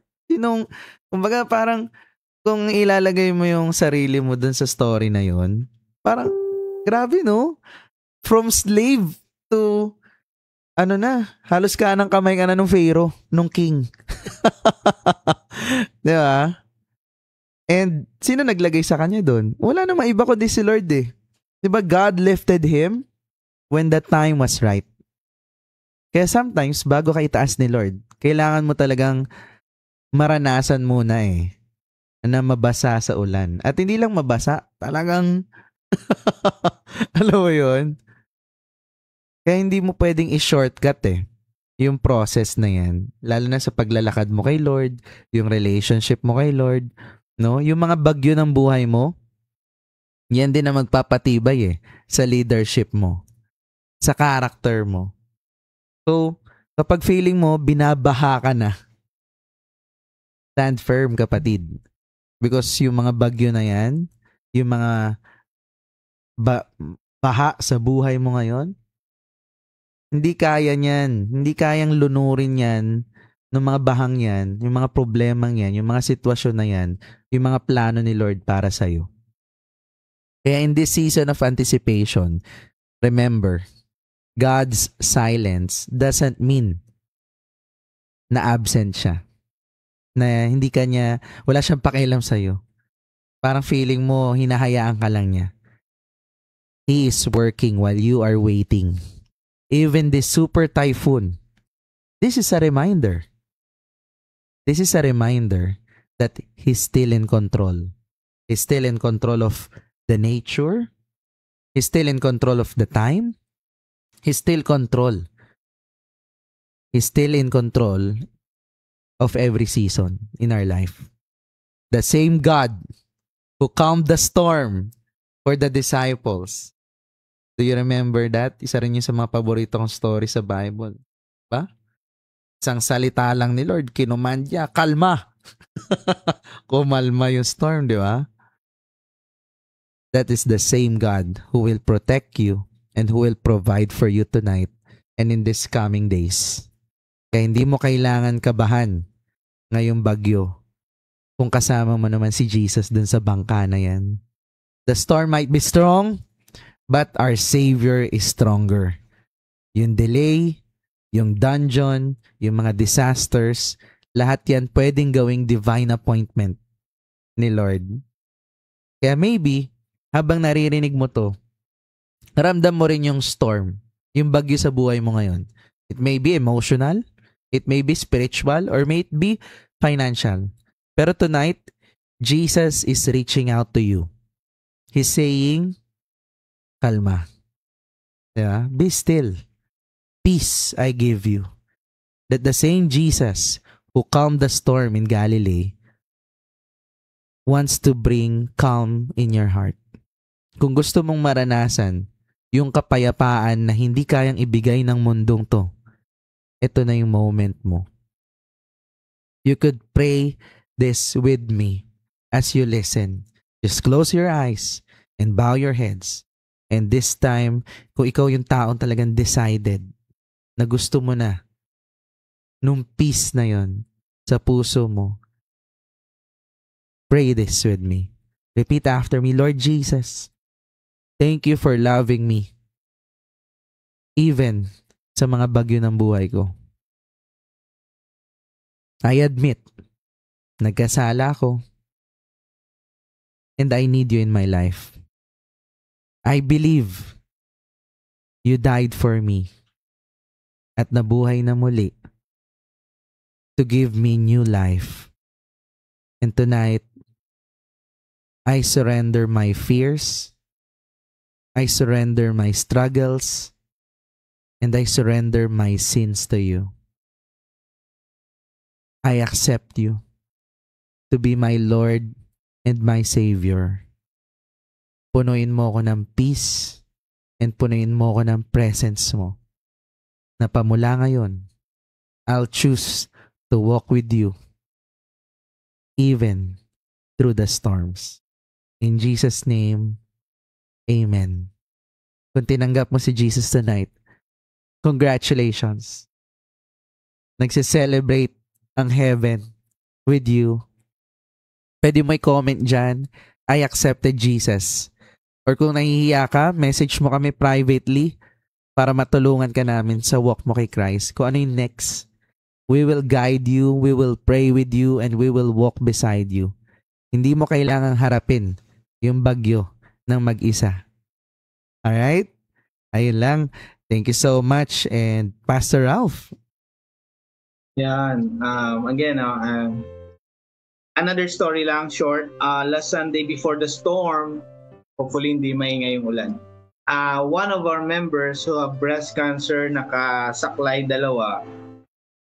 Kumbaga parang, kung ilalagay mo yung sarili mo dun sa story na yun, parang, grabe, no? From slave to, halos kanang kamay ka na nung Pharaoh, nung king. Di ba? And sino naglagay sa kanya doon? Wala namang iba kundi si Lord eh. Diba God lifted him when the time was right. Kaya sometimes, bago ka itaas ni Lord, kailangan mo talagang maranasan muna eh na mabasa sa ulan. At hindi lang mabasa, talagang alam mo yun? Kaya hindi mo pwedeng i-shortcut eh yung process na yan. Lalo na sa paglalakad mo kay Lord, yung relationship mo kay Lord, no? Yung mga bagyo ng buhay mo, yan din ang magpapatibay eh sa leadership mo, sa character mo. So, kapag feeling mo, binabaha ka na, stand firm, kapatid. Because yung mga bagyo na yan, yung mga baha sa buhay mo ngayon, hindi kaya niyan. Hindi kayang lunurin yan ng mga bahang yan, yung mga problemang yan, yung mga sitwasyon na yan, yung mga plano ni Lord para sa'yo. Kaya in this season of anticipation, remember, God's silence doesn't mean na absent siya. Na hindi wala siyang pakialam sa'yo. Parang feeling mo, hinahayaan ka lang niya. He is working while you are waiting. Even this super typhoon, this is a reminder. This is a reminder that He's still in control. He's still in control of the nature. He's still in control of the time. He's still in control of every season in our life. The same God who calmed the storm for the disciples. Do you remember that? Isa rin yung sa mga paborito kong story sa Bible. Ba? Isang salita lang ni Lord, kinumandya, kalma. Kumalma yung storm, di ba? That is the same God who will protect you and who will provide for you tonight and in these coming days. Kaya hindi mo kailangan kabahan ngayong bagyo kung kasama mo naman si Jesus dun sa bangka na yan. The storm might be strong, but our Savior is stronger. Yung delay, yung dungeon, yung mga disasters, lahat yan pwedeng gawing divine appointment ni Lord. Kaya maybe, habang naririnig mo to, naramdam mo rin yung storm, yung bagyo sa buhay mo ngayon. It may be emotional, it may be spiritual, or may it be financial. Pero tonight, Jesus is reaching out to you. He's saying, kalma. Diba? Be still. Peace I give you. That the same Jesus who calmed the storm in Galilee wants to bring calm in your heart. Kung gusto mong maranasan yung kapayapaan na hindi kayang ibigay ng mundong to, ito na yung moment mo. You could pray this with me as you listen. Just close your eyes and bow your heads. And this time, kung ikaw yung taong talagang decided na gusto mo na nung peace na yon sa puso mo, pray this with me. Repeat after me. Lord Jesus, thank you for loving me. Even sa mga bagyo ng buhay ko. I admit, nagkasala ako. And I need you in my life. I believe you died for me at nabuhay na muli to give me new life. And tonight, I surrender my fears, I surrender my struggles, and I surrender my sins to you. I accept you to be my Lord and my Savior. Punuin mo ko ng peace and punuin mo ko ng presence mo. Na pamula ngayon, I'll choose to walk with you even through the storms. In Jesus' name, Amen. Kung tinanggap mo si Jesus tonight, congratulations. Nagse-celebrate ang heaven with you. Pwede mo i-comment dyan, I accepted Jesus. Or kung nahihiya ka, message mo kami privately para matulungan ka namin sa walk mo kay Christ. Kung ano yung next, we will guide you, we will pray with you, and we will walk beside you. Hindi mo kailangang harapin yung bagyo ng mag-isa. Alright? Ayun lang. Thank you so much. And Pastor Ralph. Yan. Again, another story lang, short. Last Sunday before the storm, hopefully hindi maingay yung ulan. One of our members who have breast cancer, nakasaklay dalawa.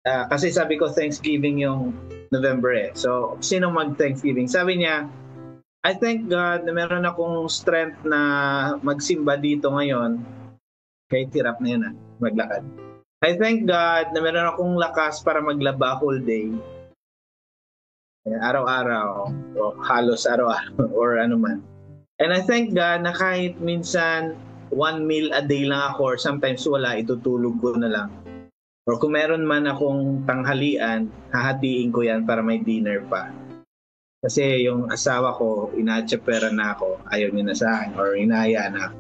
Kasi sabi ko Thanksgiving yung November eh. So, sino mag-Thanksgiving? Sabi niya, I thank God na meron akong strength na magsimba dito ngayon. Kahit hirap na yun maglakad. I thank God na meron akong lakas para maglaba whole day. Araw-araw, o halos araw-araw, or ano man. And I thank God na kahit minsan 1 meal a day lang ako or sometimes wala, itutulog ko na lang. Or kung meron man akong tanghalian, hahatiin ko yan para may dinner pa. Kasi yung asawa ko, inatsapera na ako, ayaw niya na sa akin or inaya na.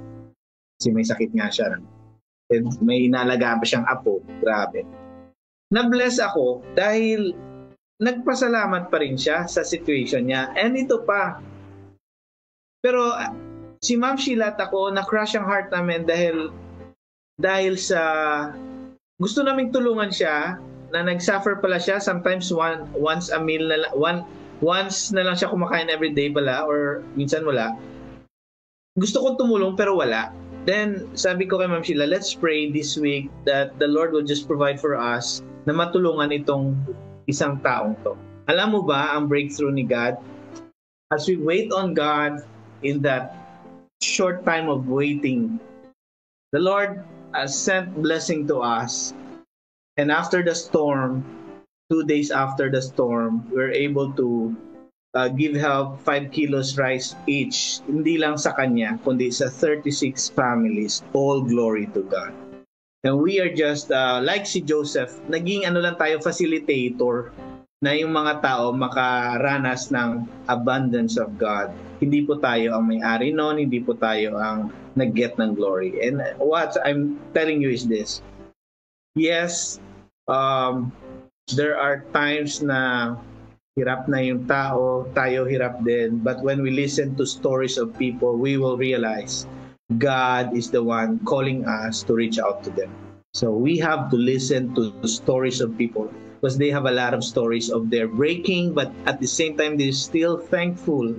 Kasi may sakit nga siya. And may inalaga pa siyang apo, grabe. Na-bless ako dahil nagpasalamat pa rin siya sa situation niya. And ito pa, pero si Ma'am Sheila at ako, na-crush ang heart namin dahil sa gusto naming tulungan siya na nag-suffer pala siya. Sometimes once a meal na once na lang siya kumakain every day pala or minsan wala. Gusto kong tumulong pero wala. Then sabi ko kay Ma'am Sheila, let's pray this week that the Lord will just provide for us na matulungan itong isang taong to. Alam mo ba ang breakthrough ni God? As we wait on God, in that short time of waiting, the Lord has sent blessing to us. And after the storm, 2 days after the storm, we're able to give help 5 kilos rice each. Hindi lang sa kanya, kundi sa 36 families. All glory to God. And we are just, like si Joseph, naging lang tayo, facilitator na yung mga tao makaranas ng abundance of God. Hindi po tayo ang may-ari noon, hindi po tayo ang nag-get ng glory. And what I'm telling you is this. Yes, there are times na hirap na yung tao, tayo hirap din. But when we listen to stories of people, we will realize God is the one calling us to reach out to them. So we have to listen to the stories of people because they have a lot of stories of their breaking, but at the same time, they're still thankful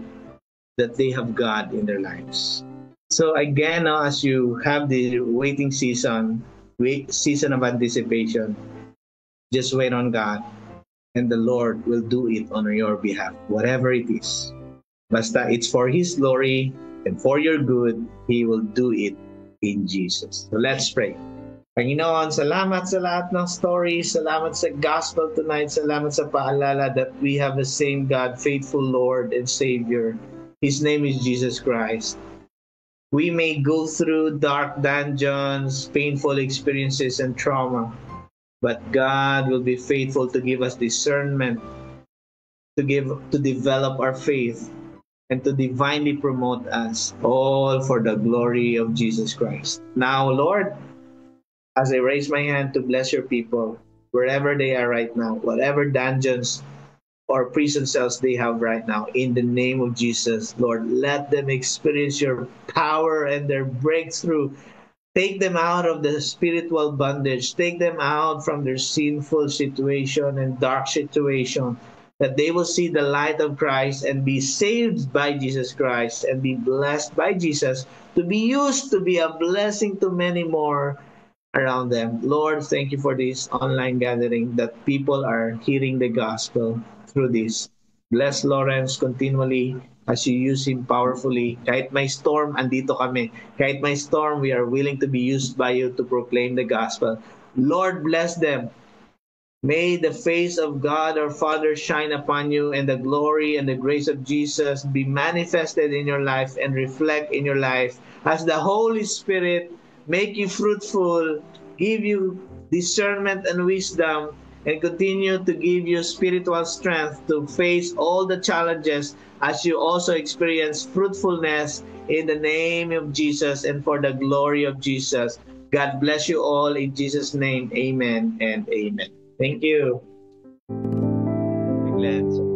that they have God in their lives. So again, as you have the waiting season of anticipation, just wait on God, and the Lord will do it on your behalf, whatever it is. Basta it's for His glory and for your good, He will do it in Jesus. So let's pray. Panginoon, salamat sa lahat ng stories, salamat sa gospel tonight, salamat sa paalala that we have the same God, faithful Lord and Savior. His name is Jesus Christ. We may go through dark dungeons, painful experiences and trauma, but God will be faithful to give us discernment, to develop our faith, and to divinely promote us, all for the glory of Jesus Christ. Now, Lord, as I raise my hand to bless your people, wherever they are right now, whatever dungeons or prison cells they have right now, in the name of Jesus, Lord, let them experience your power and their breakthrough. Take them out of the spiritual bondage. Take them out from their sinful situation and dark situation, that they will see the light of Christ and be saved by Jesus Christ and be blessed by Jesus, to be used to be a blessing to many more around them. Lord, thank you for this online gathering, that people are hearing the gospel through this. Bless Lawrence continually as you use him powerfully. Kahit may storm, andito kami. Kahit may storm, we are willing to be used by you to proclaim the gospel. Lord, bless them. May the face of God our Father shine upon you, and the glory and the grace of Jesus be manifested in your life and reflect in your life as the Holy Spirit make you fruitful, give you discernment and wisdom, and continue to give you spiritual strength to face all the challenges as you also experience fruitfulness in the name of Jesus and for the glory of Jesus. God bless you all in Jesus' name. Amen and amen. Thank you. Glenn.